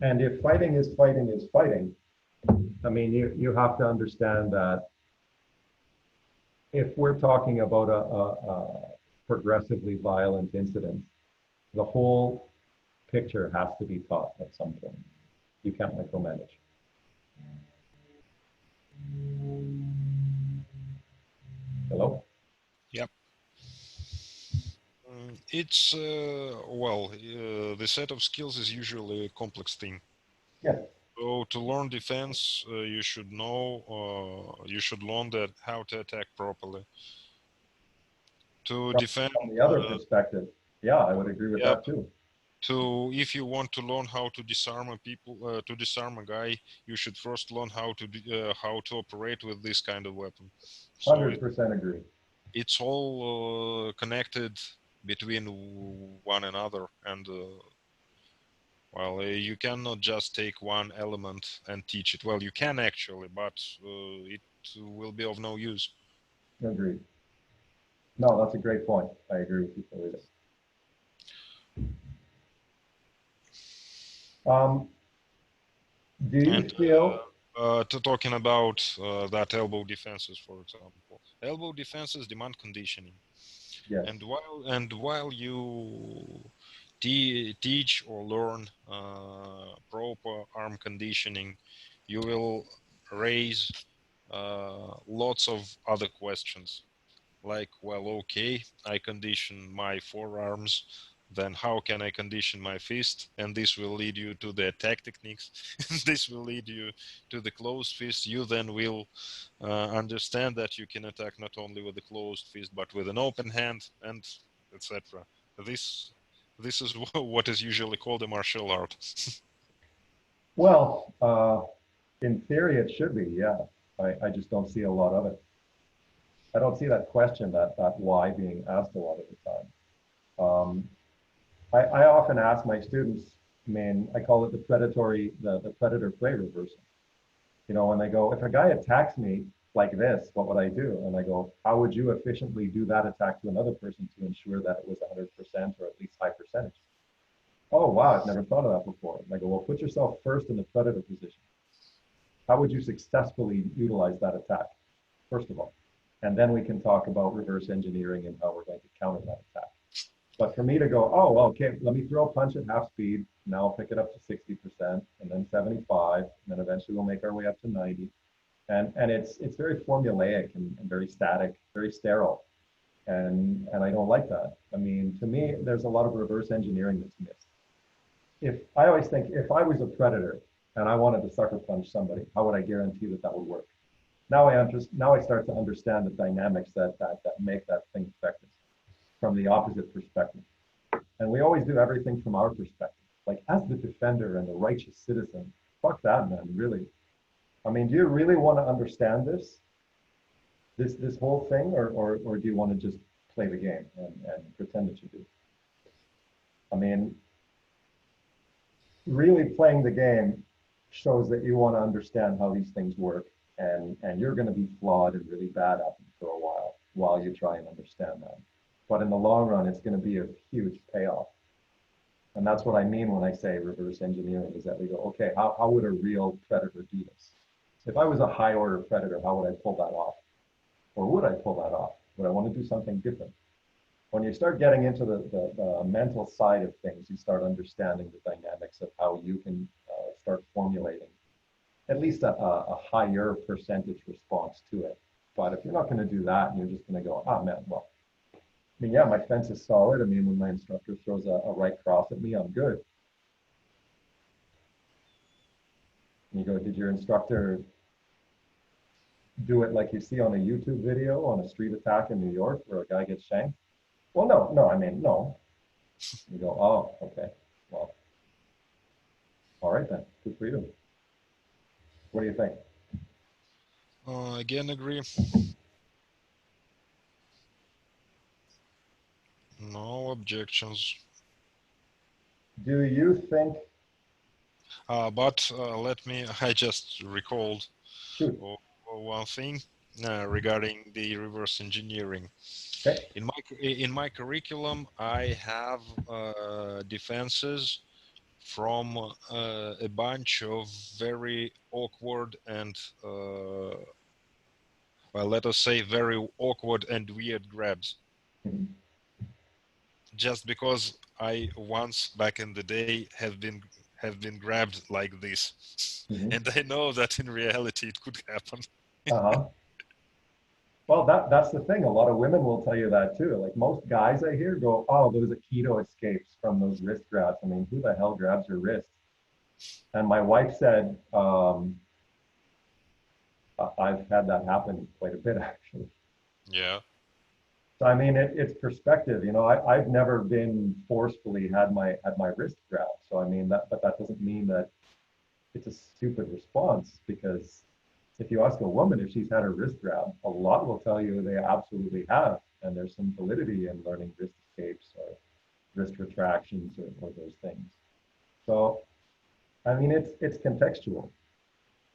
And if fighting is fighting, I mean, you have to understand that if we're talking about a progressively violent incident, the whole picture has to be taught at some point. You can't micromanage. Hello? Yep. It's the set of skills is usually a complex thing. Yeah. So to learn defense, you should learn that how to attack properly. To defend, From the other perspective, yeah, I would agree with yeah. that too. If you want to learn how to disarm to disarm a guy, you should first learn how to operate with this kind of weapon. So 100% agree. it's all connected between one another, and you cannot just take one element and teach it. Well, you can actually, but it will be of no use. Agreed. No, that's a great point. I agree with you fully there. Do you And feel talking about that elbow defenses, for example, elbow defenses demand conditioning. yes, And while you teach or learn proper arm conditioning, you will raise lots of other questions, like, well, okay, I condition my forearms, then how can I condition my fist? And this will lead you to the attack techniques. This will lead you to the closed fist. You then will understand that you can attack not only with the closed fist, but with an open hand, and etc. This is what is usually called a martial art. well, in theory, it should be, yeah. I just don't see a lot of it. I don't see that question, that why being asked a lot of the time. I often ask my students, I mean, I call it the predator prey reversal. You know, when they go, if a guy attacks me like this, what would I do? And I go, how would you efficiently do that attack to another person to ensure that it was 100% or at least high percentage? Oh, wow, I've never thought of that before. And I go, well, put yourself first in the predator position. How would you successfully utilize that attack, first of all? And then we can talk about reverse engineering and how we're going to counter that attack. But for me to go, oh, well, okay, let me throw a punch at half speed. Now I'll pick it up to 60% and then 75, and then eventually we'll make our way up to 90. And it's very formulaic and very static, very sterile. And I don't like that. I mean, to me, there's a lot of reverse engineering that's missed. If I always think if I was a predator and I wanted to sucker punch somebody, how would I guarantee that that would work? Now I start to understand the dynamics that make that thing effective from the opposite perspective. And we always do everything from our perspective. Like as the defender and the righteous citizen, fuck that, man, really. I mean, do you really want to understand this whole thing, or do you want to just play the game and pretend that you do? I mean, really playing the game shows that you want to understand how these things work, and you're going to be flawed and really bad at them for a while you try and understand that. But in the long run, it's going to be a huge payoff. And that's what I mean when I say reverse engineering, is that we go, okay, how would a real predator do this? If I was a high order predator, how would I pull that off? Or would I pull that off? Would I want to do something different? When you start getting into the mental side of things, you start understanding the dynamics of how you can start formulating at least a higher percentage response to it. But if you're not going to do that and you're just going to go, oh man, well, I mean, yeah, my fence is solid. I mean, when my instructor throws a right cross at me, I'm good. And you go, did your instructor do it like you see on a YouTube video on a street attack in New York where a guy gets shanked? Well, no, no, I mean, no. You go, oh, okay. Well, all right then. Good for you. What do you think? Again, agree. No objections. Do you think, But let me, I just recalled shoot, one thing regarding the reverse engineering. okay. In my curriculum, I have defenses from a bunch of very awkward and well, let us say very awkward and weird grabs. Mhm. Just because I once back in the day have been grabbed like this, Mhm. and I know that in reality it could happen. Uh-huh. Well, that's the thing. A lot of women will tell you that too. Like most guys I hear go, "Oh, those Aikido escapes from those wrist grabs." I mean, who the hell grabs your wrist? And my wife said, I've had that happen quite a bit actually. Yeah. So I mean, it's perspective. You know, I've never been forcefully had my wrist grabbed. So I mean but that doesn't mean that it's a stupid response because if you ask a woman if she's had her wrist grabbed, a lot will tell you they absolutely have, and there's some validity in learning wrist escapes or wrist retractions or those things. So I mean, it's contextual.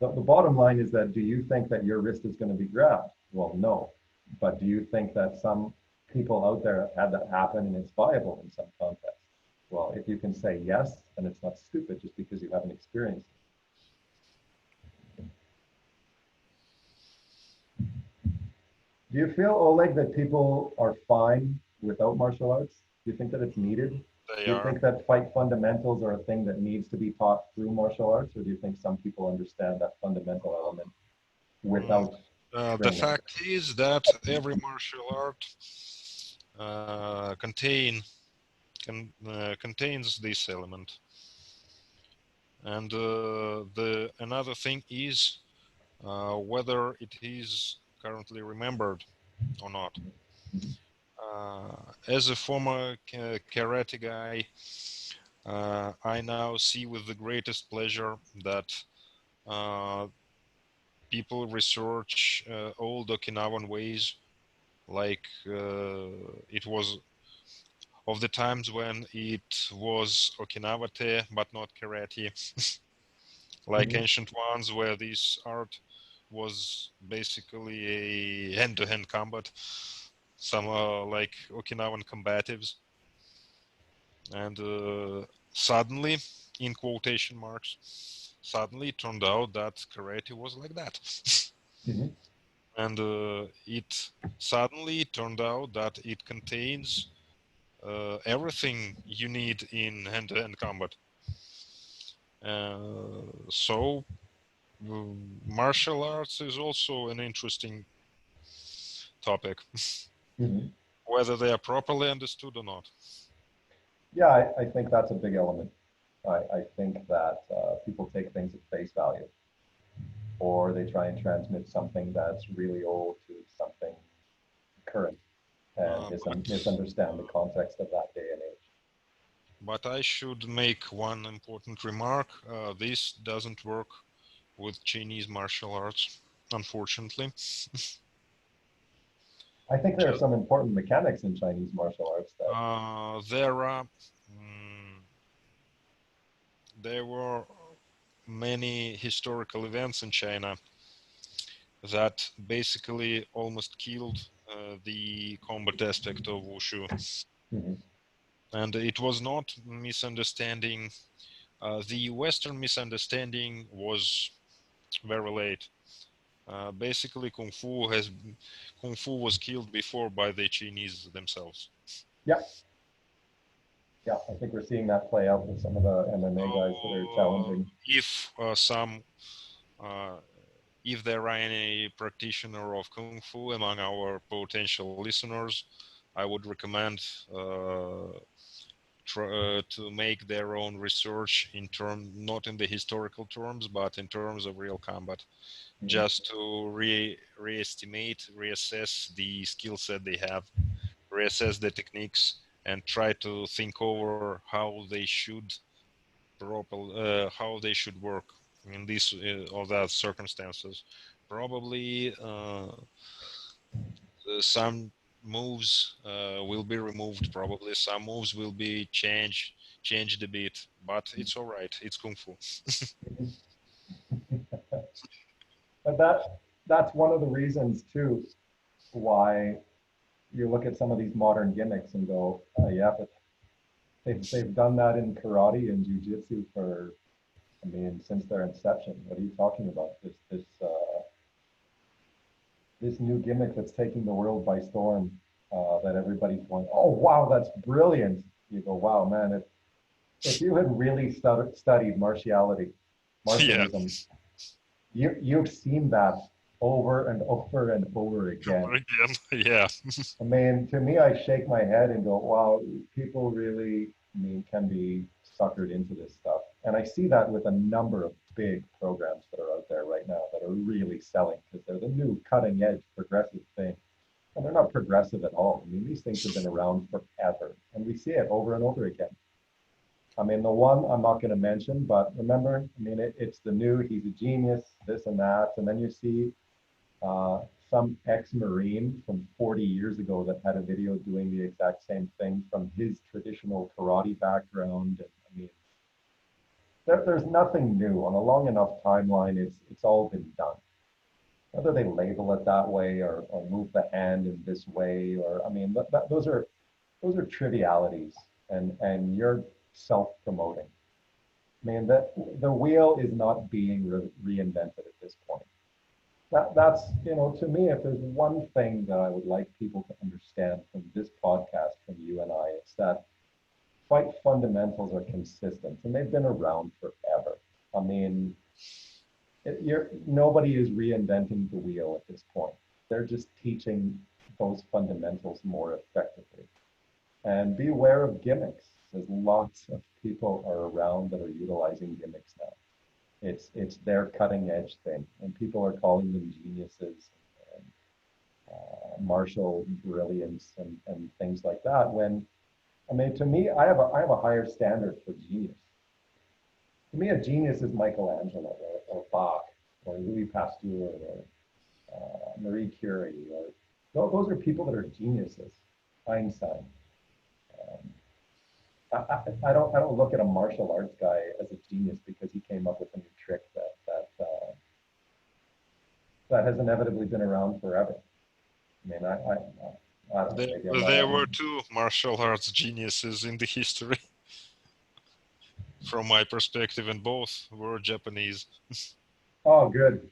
The bottom line is that do you think that your wrist is going to be grabbed? Well, no. But do you think that some people out there have had that happen and it's viable in some context? Well, if you can say yes, then it's not stupid just because you haven't experienced it. Do you feel, Oleg, that people are fine without martial arts? Do you think that it's needed? They Do you are. think that fight fundamentals are a thing that needs to be taught through martial arts, or do you think some people understand that fundamental element Mm, without the training? fact is that every martial art contains this element, and the another thing is whether it is currently remembered or not. Mhm. As a former karate guy, I now see with the greatest pleasure that uh, people research old Okinawan ways, like it was of the times when it was Okinawa te, but not karate, like Mhm. ancient ones where this art was basically a hand-to-hand combat, some like Okinawan combatives, and suddenly, in quotation marks, suddenly it turned out that karate was like that. Mhm. And it suddenly turned out that it contains everything you need in hand-to-hand combat. So martial arts is also an interesting topic, Mhm. whether they are properly understood or not. Yeah, I think that's a big element. I think that people take things at face value, or they try and transmit something that's really old to something current and misunderstand the context of that day and age. But I should make one important remark. This doesn't work with Chinese martial arts, unfortunately. I think there are Just, some important mechanics in Chinese martial arts that. there are mm, there were many historical events in China that basically almost killed the combat aspect of wushu, Mhm. and it was not misunderstanding. The Western misunderstanding was very late. Basically, kung fu was killed before by the Chinese themselves. Yeah, yeah, I think we're seeing that play out with some of the MMA guys that are So, challenging. uh, if there are any practitioner of kung fu among our potential listeners, I would recommend uh, to make their own research in term, not in the historical terms, but in terms of real combat, just to re-estimate, reassess the skill set they have, reassess the techniques, and try to think over how they should how they should work in these or that circumstances. Probably some moves will be removed. Probably some moves will be changed a bit, but it's all right. It's kung fu. But that's one of the reasons too why you look at some of these modern gimmicks and go, yeah, but they've done that in karate and jujitsu for, I mean, since their inception. What are you talking about? This new gimmick that's taking the world by storm. That everybody's going, oh wow, that's brilliant. You go, wow, man, if you had really studied Yeah, martialism, you've seen that over and over and over again. again. Yeah, I mean, to me, I shake my head and go, wow, people really, I mean, can be suckered into this stuff. And I see that with a number of big programs that are out there right now that are really selling because they're the new cutting edge progressive thing. And they're not progressive at all. I mean, these things have been around forever. And we see it over and over again. I mean, the one I'm not going to mention, but remember, I mean, it's the new, he's a genius, this and that. And then you see uh, some ex-Marine from 40 years ago that had a video doing the exact same thing from his traditional karate background. And I mean, there's nothing new on a long enough timeline. It's all been done. Whether they label it that way or move the hand in this way, or I mean, those are trivialities, and you're self-promoting. I mean, that the wheel is not being reinvented at this point. That's, you know, to me, if there's one thing that I would like people to understand from this podcast, from you and I, it's that fight fundamentals are consistent and they've been around forever. I mean, nobody is reinventing the wheel at this point. They're just teaching those fundamentals more effectively. And be aware of gimmicks. There's lots of people are around that are utilizing gimmicks now. It's their cutting edge thing, and people are calling them geniuses and martial brilliance and things like that. When I mean, to me, I have a higher standard for genius. To me, a genius is Michelangelo or Bach or Louis Pasteur or Marie Curie or those are people that are geniuses. Einstein. Um, I don't look at a martial arts guy as a genius because he came up with a new trick that has inevitably been around forever. I mean, I don't know. Maybe I'm not. there were two martial arts geniuses in the history, from my perspective, and both were Japanese. Oh, good.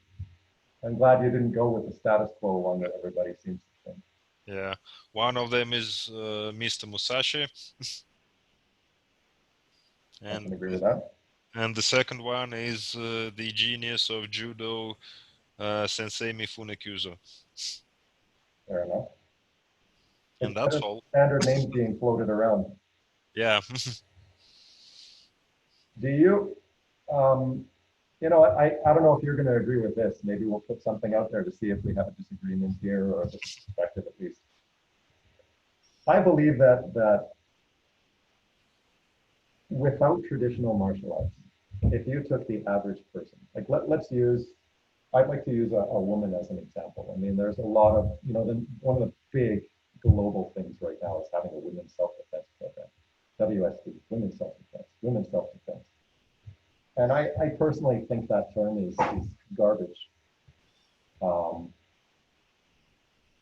I'm glad you didn't go with the status quo one that everybody seems to think. Yeah, one of them is Mr. Musashi, I can and agree with that. the second one is the genius of judo, Sensei Mifune Kyuzo. Fair enough. And It's that's better all. standard names being floated around. Yeah. Do you, um, you know, I don't know if you're going to agree with this. Maybe we'll put something out there to see if we have a disagreement here or a different perspective at least. I believe that without traditional martial arts, if you took the average person, like let's use, I'd like to use a woman as an example. I mean, there's a lot of, you know, one of the big global things right now is having a women's self-defense program, WSD, women's self-defense, women's self-defense. And I personally think that term is garbage. Um,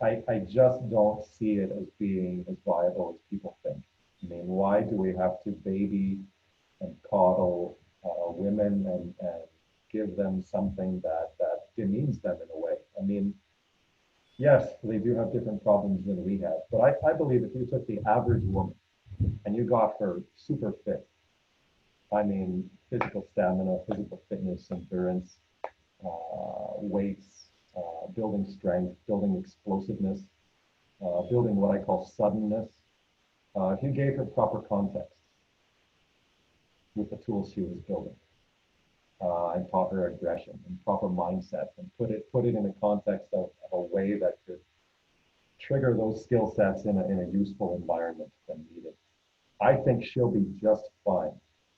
I just don't see it as being as viable as people think. I mean, why do we have to baby and coddle women and give them something that demeans them in a way? I mean, yes, they do have different problems than we have, but I believe if you took the average woman and you got her super fit, I mean, physical stamina, physical fitness, endurance, weights, building strength, building explosiveness, building what I call suddenness. If you gave her proper context, with the tools she was building, and taught her aggression and proper mindset, and put it in a context of a way that could trigger those skill sets in a useful environment when needed. I think she'll be just fine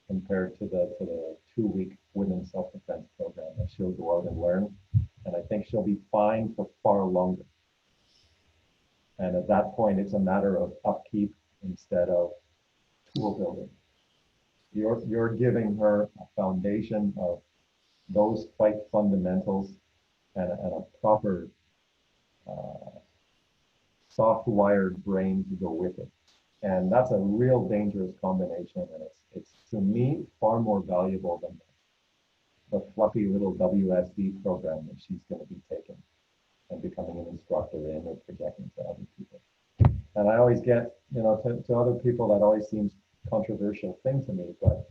compared to the 2 week women's self-defense program that she'll go out and learn. And I think she'll be fine for far longer. And at that point, it's a matter of upkeep instead of tool building. You're giving her a foundation of those fight fundamentals and a proper soft-wired brain to go with it. And that's a real dangerous combination. And it's to me far more valuable than the fluffy little WSD program that she's going to be taking and becoming an instructor in or projecting to other people. And I always get, to other people, that always seems controversial thing to me, but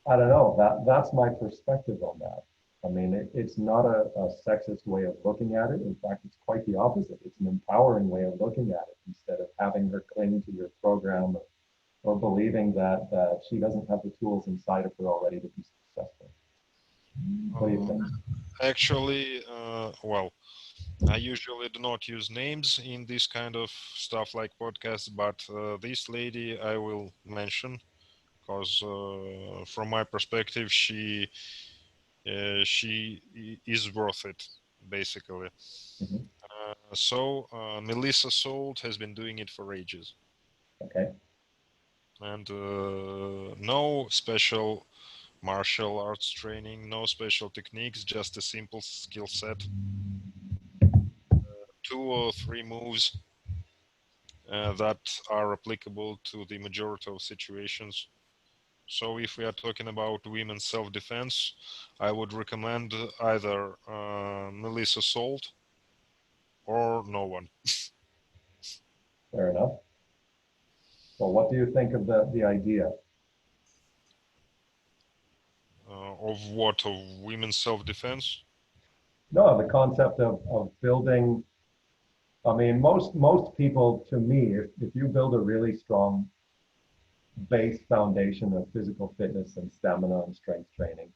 I don't know, that's my perspective on that. I mean, it's not a sexist way of looking at it. In fact, it's quite the opposite. It's an empowering way of looking at it, instead of having her cling to your program, or believing that she doesn't have the tools inside of her already to be successful. What do you think? Actually, well, I usually do not use names in this kind of stuff like podcasts, but this lady I will mention because from my perspective, she is worth it, basically. Mhm. So Melissa Salt has been doing it for ages, Okay. and no special martial arts training, no special techniques, just a simple skill set, 2 or 3 moves that are applicable to the majority of situations. So if we are talking about women's self-defense, I would recommend either Melissa Salt or no one. Fair enough. Well, what do you think of the idea? Of what? Of women's self-defense? No, the concept of building. I mean, most people, to me, if you build a really strong base foundation of physical fitness and stamina and strength training,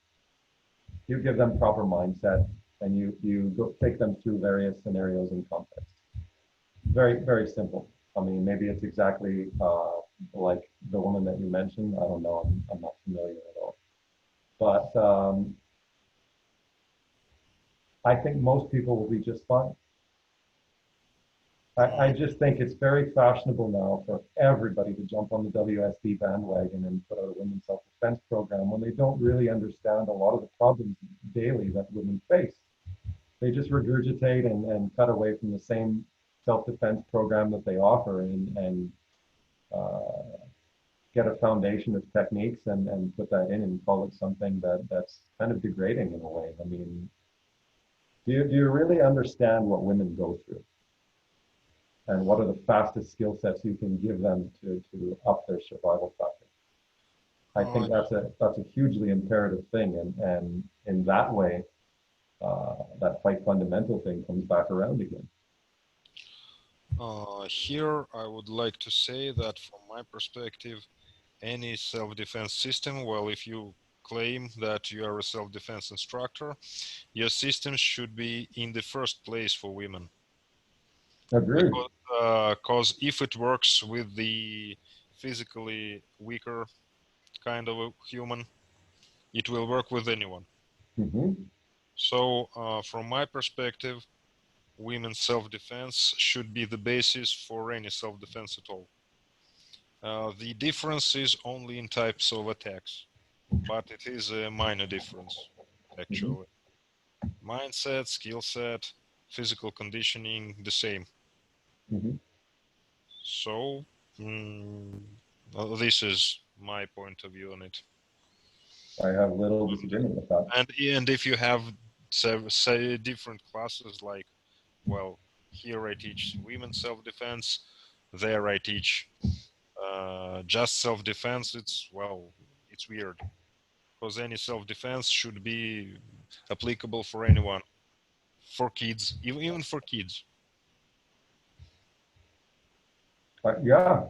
you give them proper mindset, and you go, take them through various scenarios and contexts. Very, very simple. I mean, maybe it's exactly like the woman that you mentioned. I don't know. I'm not familiar at all. But I think most people will be just fine. I just think it's very fashionable now for everybody to jump on the WSD bandwagon and put out a women's self-defense program when they don't really understand a lot of the problems daily that women face. They just regurgitate and cut away from the same self-defense program that they offer, and uh, get a foundation of techniques and put that in and call it something that's kind of degrading in a way. I mean, do you really understand what women go through? And what are the fastest skill sets you can give them to up their survival factor? I think that's a hugely imperative thing, and in that way, that fight fundamental thing comes back around again. Here, I would like to say that from my perspective, any self-defense system, well, if you claim that you are a self-defense instructor, your system should be in the first place for women. Agreed. Because if it works with the physically weaker kind of a human, it will work with anyone. Mm-hmm. So from my perspective, women's self-defense should be the basis for any self-defense at all. The difference is only in types of attacks, but it is a minor difference, Mm-hmm. actually. Mindset, skill set, physical conditioning, the same. Mm-hmm. So this is my point of view on it. I have little disagreement with that. And if you have say different classes, like, well, here I teach women's self-defense, there I teach just self-defense, it's weird, because any self-defense should be applicable for anyone, for kids, even for kids. Yeah,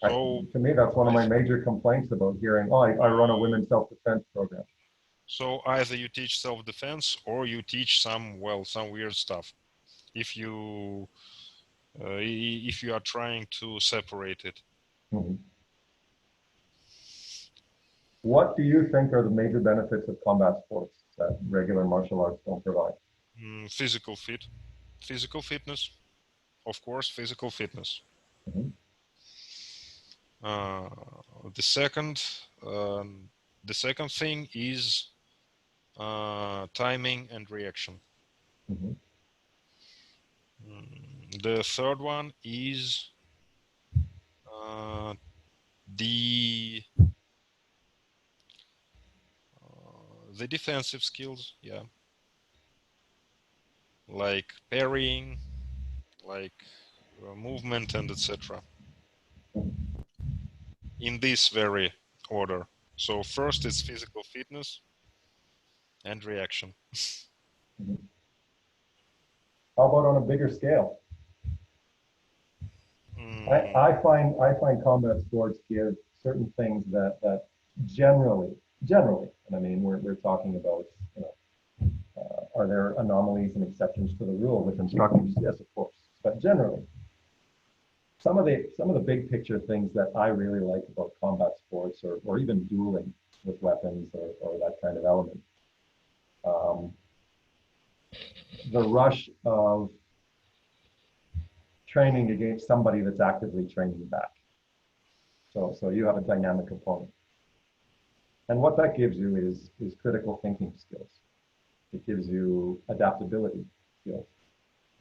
So To me, that's one of I my major complaints about hearing, oh, I run a women's self-defense program. So either you teach self-defense or you teach some weird stuff. If you if you are trying to separate it. Mhm. What do you think are the major benefits of combat sports that regular martial arts don't provide? Physical fitness, of course, physical fitness. Mhm. Uh, the second, um, the second thing is timing and reaction. Mhm. The third one is uh, the the defensive skills. Yeah, like parrying, like movement, and etc. In this very order. So first is physical fitness and reaction. Mhm. How about on a bigger scale? Mm, I find combat sports give certain things that generally, and I mean we're talking about, you know, are there anomalies and exceptions to the rule with instructors? Yes, of course, but generally, some of the big picture things that I really like about combat sports, or even dueling with weapons, or that kind of element, um, the rush of training against somebody that's actively training back. So you have a dynamic opponent. And what that gives you is critical thinking skills. It gives you adaptability skills.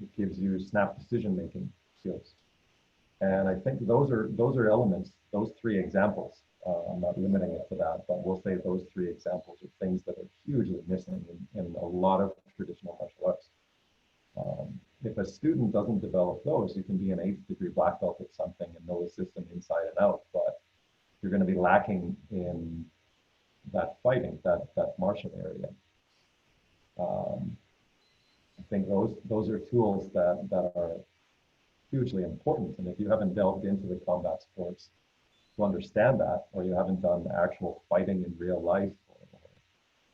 It gives you snap decision making skills. And I think those are elements, those three examples. I'm not limiting it to that, but we'll say those three examples are things that are hugely missing in a lot of traditional martial arts. If a student doesn't develop those, you can be an eighth degree black belt at something and know the system inside and out, but you're going to be lacking in that fighting, that martial area. Um, I think those are tools that are hugely important. And if you haven't delved into the combat sports to understand that, or you haven't done actual fighting in real life, or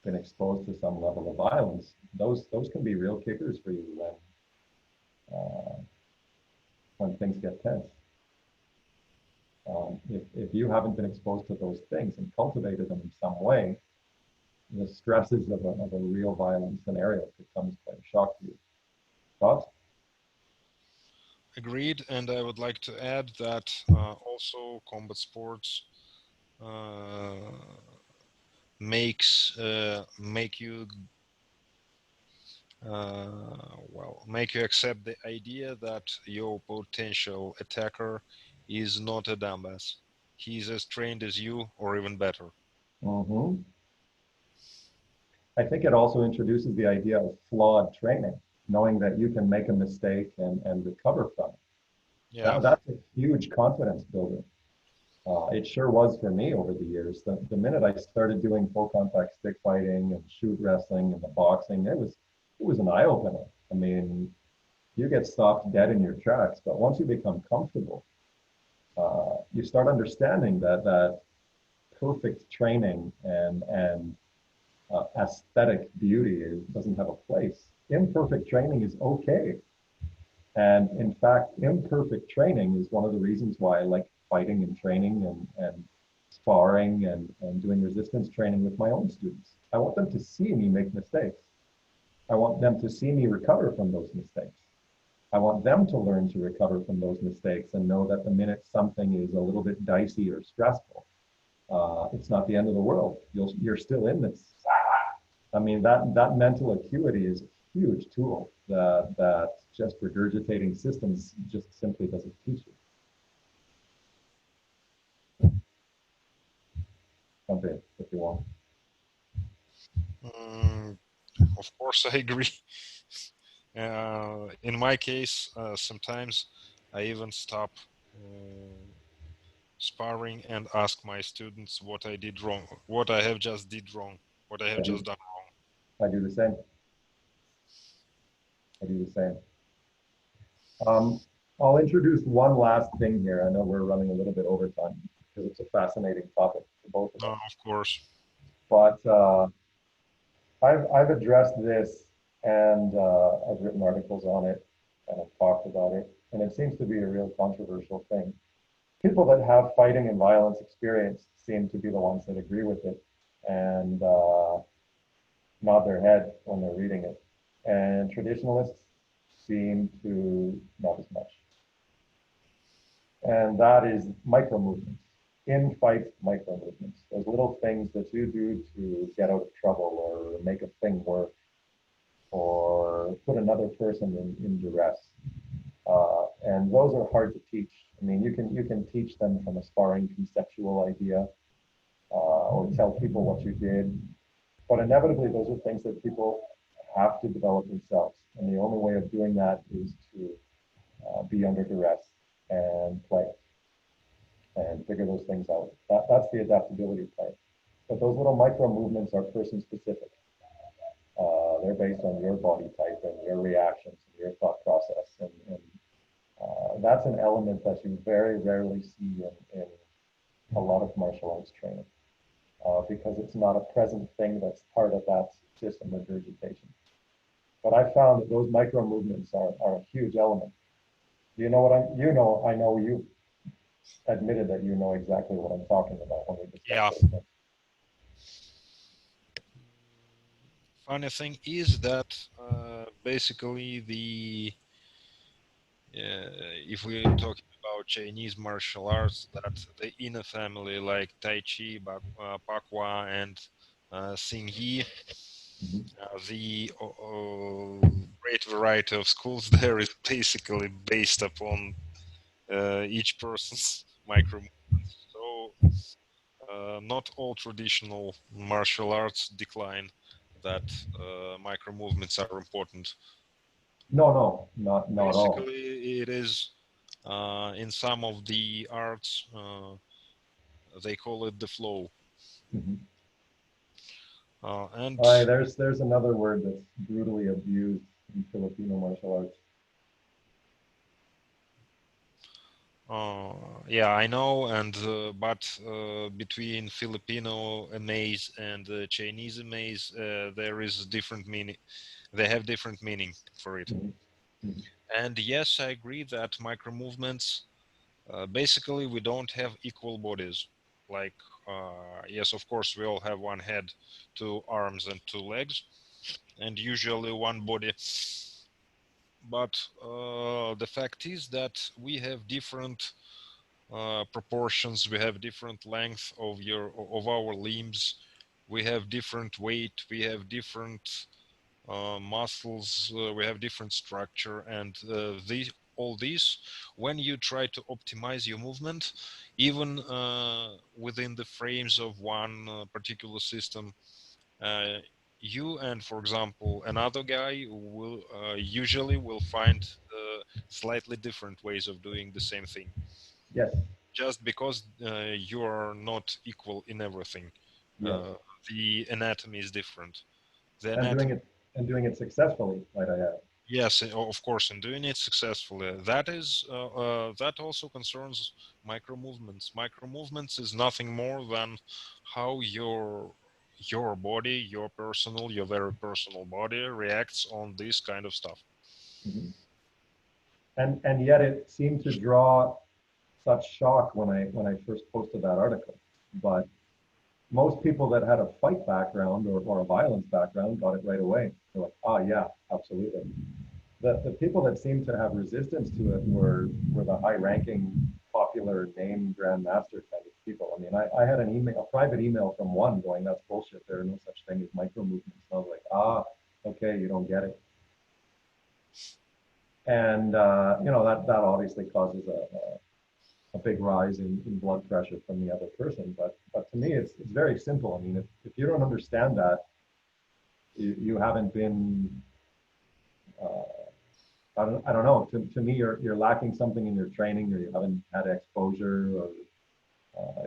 been exposed to some level of violence, those can be real kickers for you uh, when things get tense. If you haven't been exposed to those things and cultivated them in some way, the stresses of a real violent scenario could come as quite a shock to you. Thoughts? agreed. And I would like to add that also combat sports uh, make you make you accept the idea that your potential attacker is not a dumbass. He's as trained as you, or even better. Mm-hmm. I think it also introduces the idea of flawed training, knowing that you can make a mistake and recover from it. Yeah, That's a huge confidence builder. It sure was for me over the years. The minute I started doing full contact stick fighting and shoot wrestling and the boxing, it was an eye opener. I mean, you get stopped dead in your tracks, but once you become comfortable, you start understanding that perfect training and aesthetic beauty doesn't have a place. Imperfect training is okay. And in fact, imperfect training is one of the reasons why I like fighting and training and sparring and doing resistance training with my own students. I want them to see me make mistakes. I want them to see me recover from those mistakes. I want them to learn to recover from those mistakes and know that the minute something is a little bit dicey or stressful, it's not the end of the world. You're still in this. I mean, that mental acuity is a huge tool that just regurgitating systems just simply doesn't teach you. Jump in if you want. mm, of course I agree. In my case, sometimes I even stop sparring and ask my students what I did wrong, what I have just did wrong, what I have I do, just done I do the same. I do the same. Um, I'll introduce one last thing here. I know we're running a little bit over time because it's a fascinating topic for both of us. Of course. But I've addressed this and I've written articles on it and I've talked about it, and it seems to be a real controversial thing. People that have fighting and violence experience seem to be the ones that agree with it and nod their head when they're reading it. And traditionalists seem to not as much. And that is micro movements, in fight micro movements. Those little things that you do to get out of trouble or make a thing work or put another person in duress. And those are hard to teach. I mean, you can teach them from a sparring conceptual idea or tell people what you did, but inevitably those are things that people have to develop themselves. And the only way of doing that is to be under duress and play and figure those things out. That's the adaptability part. But those little micro movements are person specific. They're based on your body type and your reactions and your thought process. And that's an element that you very rarely see in a lot of martial arts training because it's not a present thing that's part of that system regurgitation. But I found that those micro movements are a huge element. You know what I know you admitted that you know exactly what I'm talking about when we discuss Yeah. those things. Funny thing is that basically if we're talking about Chinese martial arts, that the inner family like Tai Chi, Pakwa, and Xing Yi, Mhm. the great variety of schools there is basically based upon each person's micro movements. So not all traditional martial arts decline that micro movements are important. No, not at all. Basically, it is in some of the arts, they call it the flow. Mhm. And There's another word that's brutally abused in Filipino martial arts. yeah, I know. And but between Filipino maze and Chinese maze, there is different meaning. They have different meaning for it. Mhm. Mhm. And yes, I agree that micro movements. Basically, we don't have equal bodies. Like, yes, of course, we all have one head, two arms, and two legs, and usually one body. But the fact is that we have different proportions. We have different length of our limbs. We have different weight. We have different muscles. We have different structure, and all these, when you try to optimize your movement, even within the frames of one particular system, uh, you and, for example, another guy will usually will find slightly different ways of doing the same thing, Yes, just because you are not equal in everything. yes, Uh, the anatomy is different. The and doing anatomy. it and doing it successfully, might I add. Yes, of course, and doing it successfully. That also concerns micro movements. Micro movements is nothing more than how your body, your very personal body reacts on this kind of stuff. Mhm. And yet it seemed to draw such shock when I first posted that article. But most people that had a fight background or a violence background got it right away. They're like, oh yeah, absolutely. The people that seemed to have resistance to it were the high ranking, popular name grandmaster kind of people. I mean, I had an email, a private email from one going, that's bullshit. There are no such thing as micro movements. And I was like, okay, you don't get it. And that obviously causes a big rise in blood pressure from the other person. But to me, it's very simple. I mean, if you don't understand that, you haven't been uh, I don't know. To me, you're lacking something in your training, or you haven't had exposure, or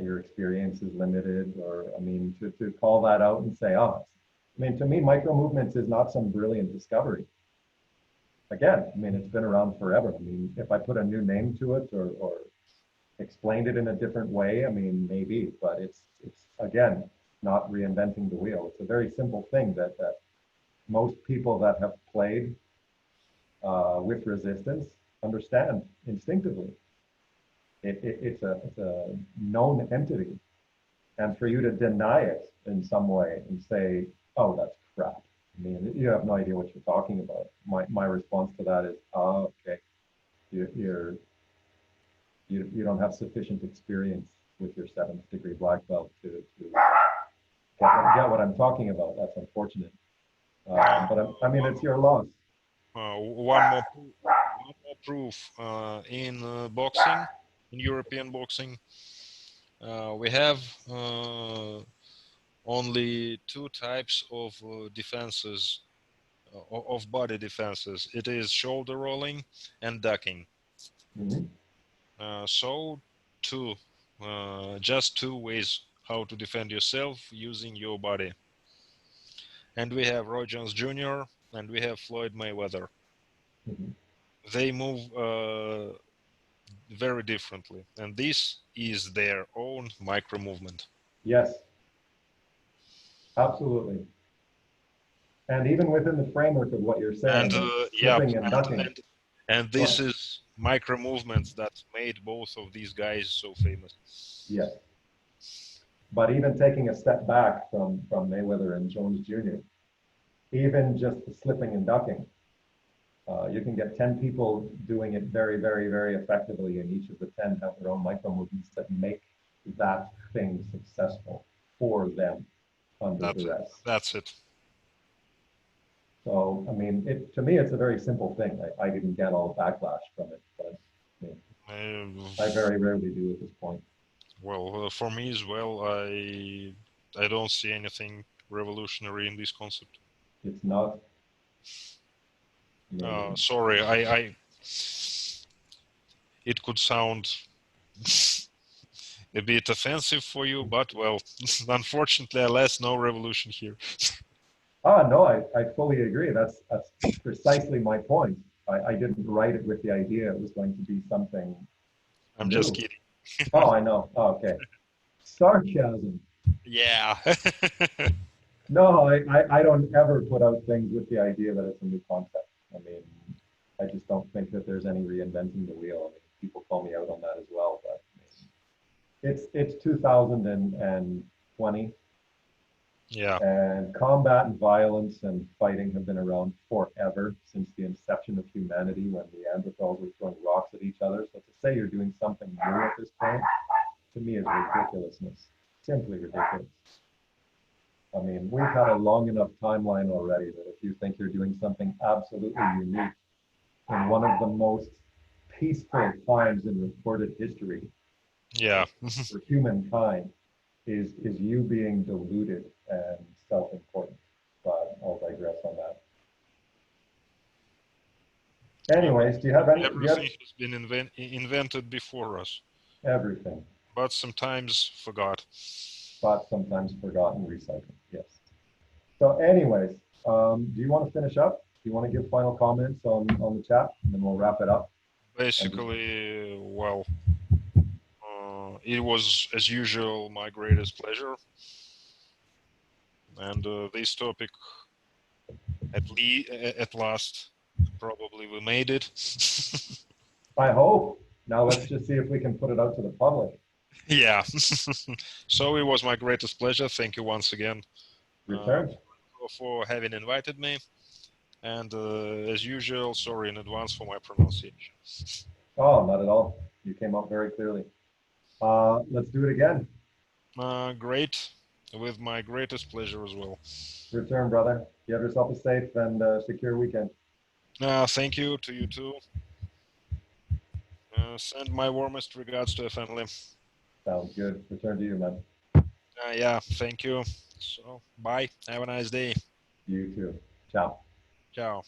your experience is limited, or I mean, to call that out and say, oh, I mean, to me, micro movements is not some brilliant discovery. again, I mean, it's been around forever. I mean, if I put a new name to it or explained it in a different way, I mean, maybe, but it's again, not reinventing the wheel. It's a very simple thing that most people that have played with resistance understand instinctively. It's a known entity, and for you to deny it in some way and say, "Oh, that's crap." I mean, you have no idea what you're talking about. My response to that is, "Oh, okay, you're you don't have sufficient experience with your seventh degree black belt to get what I'm talking about. That's unfortunate. But I mean, it's your loss." One more proof in boxing, in European boxing, we have only two types of defenses, of body defenses. It is shoulder rolling and ducking. Mhm. So just two ways how to defend yourself using your body. And we have Roy Jones Jr. and we have Floyd Mayweather. Mhm. They move very differently, and this is their own micro movement. Yes, absolutely. And even within the framework of what you're And saying of yeah, slipping and ducking, and this but is micro movements that made both of these guys so famous. yes, but even taking a step back from Mayweather and Jones Jr., even just the slipping and ducking, you can get 10 people doing it very, very, very effectively, and each of the 10 have their own micro movements that make that thing successful for them under That's it. duress. That's it. So, I mean, to me, it's a very simple thing. I didn't get all backlash from it, but I mean, Uh, I very rarely do at this point. well, for me as well, I don't see anything revolutionary in this concept. It's not, I mean, Sorry, I it could sound a bit offensive for you, but well, unfortunately, alas, no revolution here. no, I fully agree. That's precisely my point. I didn't write it with the idea it was going to be something I'm just new. kidding. Oh, I know. Oh, okay. Sarcasm. Yeah. No, I don't ever put out things with the idea that it's a new concept. I mean, I just don't think that there's any reinventing the wheel. I mean, people call me out on that as well, but I mean, it's 2020, Yeah, and combat and violence and fighting have been around forever since the inception of humanity when Neanderthals were throwing rocks at each other. So to say you're doing something new at this point, to me, is ridiculousness. Simply ridiculous. I mean, we've had a long enough timeline already that if you think you're doing something absolutely unique in one of the most peaceful times in recorded history yeah. for humankind, is you being deluded and self-important. But I'll digress on that. Anyways, do you have Everything has been invented before us, everything, but sometimes forgot. but sometimes forgotten, recycled? Yes. So anyways, do you want to finish up? Do you want to give final comments on the chat, and then we'll wrap it up? And just, Basically, well, it was as usual my greatest pleasure, and this topic, at last, probably we made it. I hope. Now let's just see if we can put it out to the public. Yeah. So it was my greatest pleasure. Thank you once again uh, Return. for having invited me. And as usual, sorry in advance for my pronunciation. Oh, not at all. You came up very clearly. Let's do it again. Great, with my greatest pleasure as well. Return, brother. You have yourself a safe and secure weekend. Thank you to you too. Send my warmest regards to the family. Sounds good. Return to you, man. Yeah, thank you. So, bye. Have a nice day. You too. Ciao. Ciao.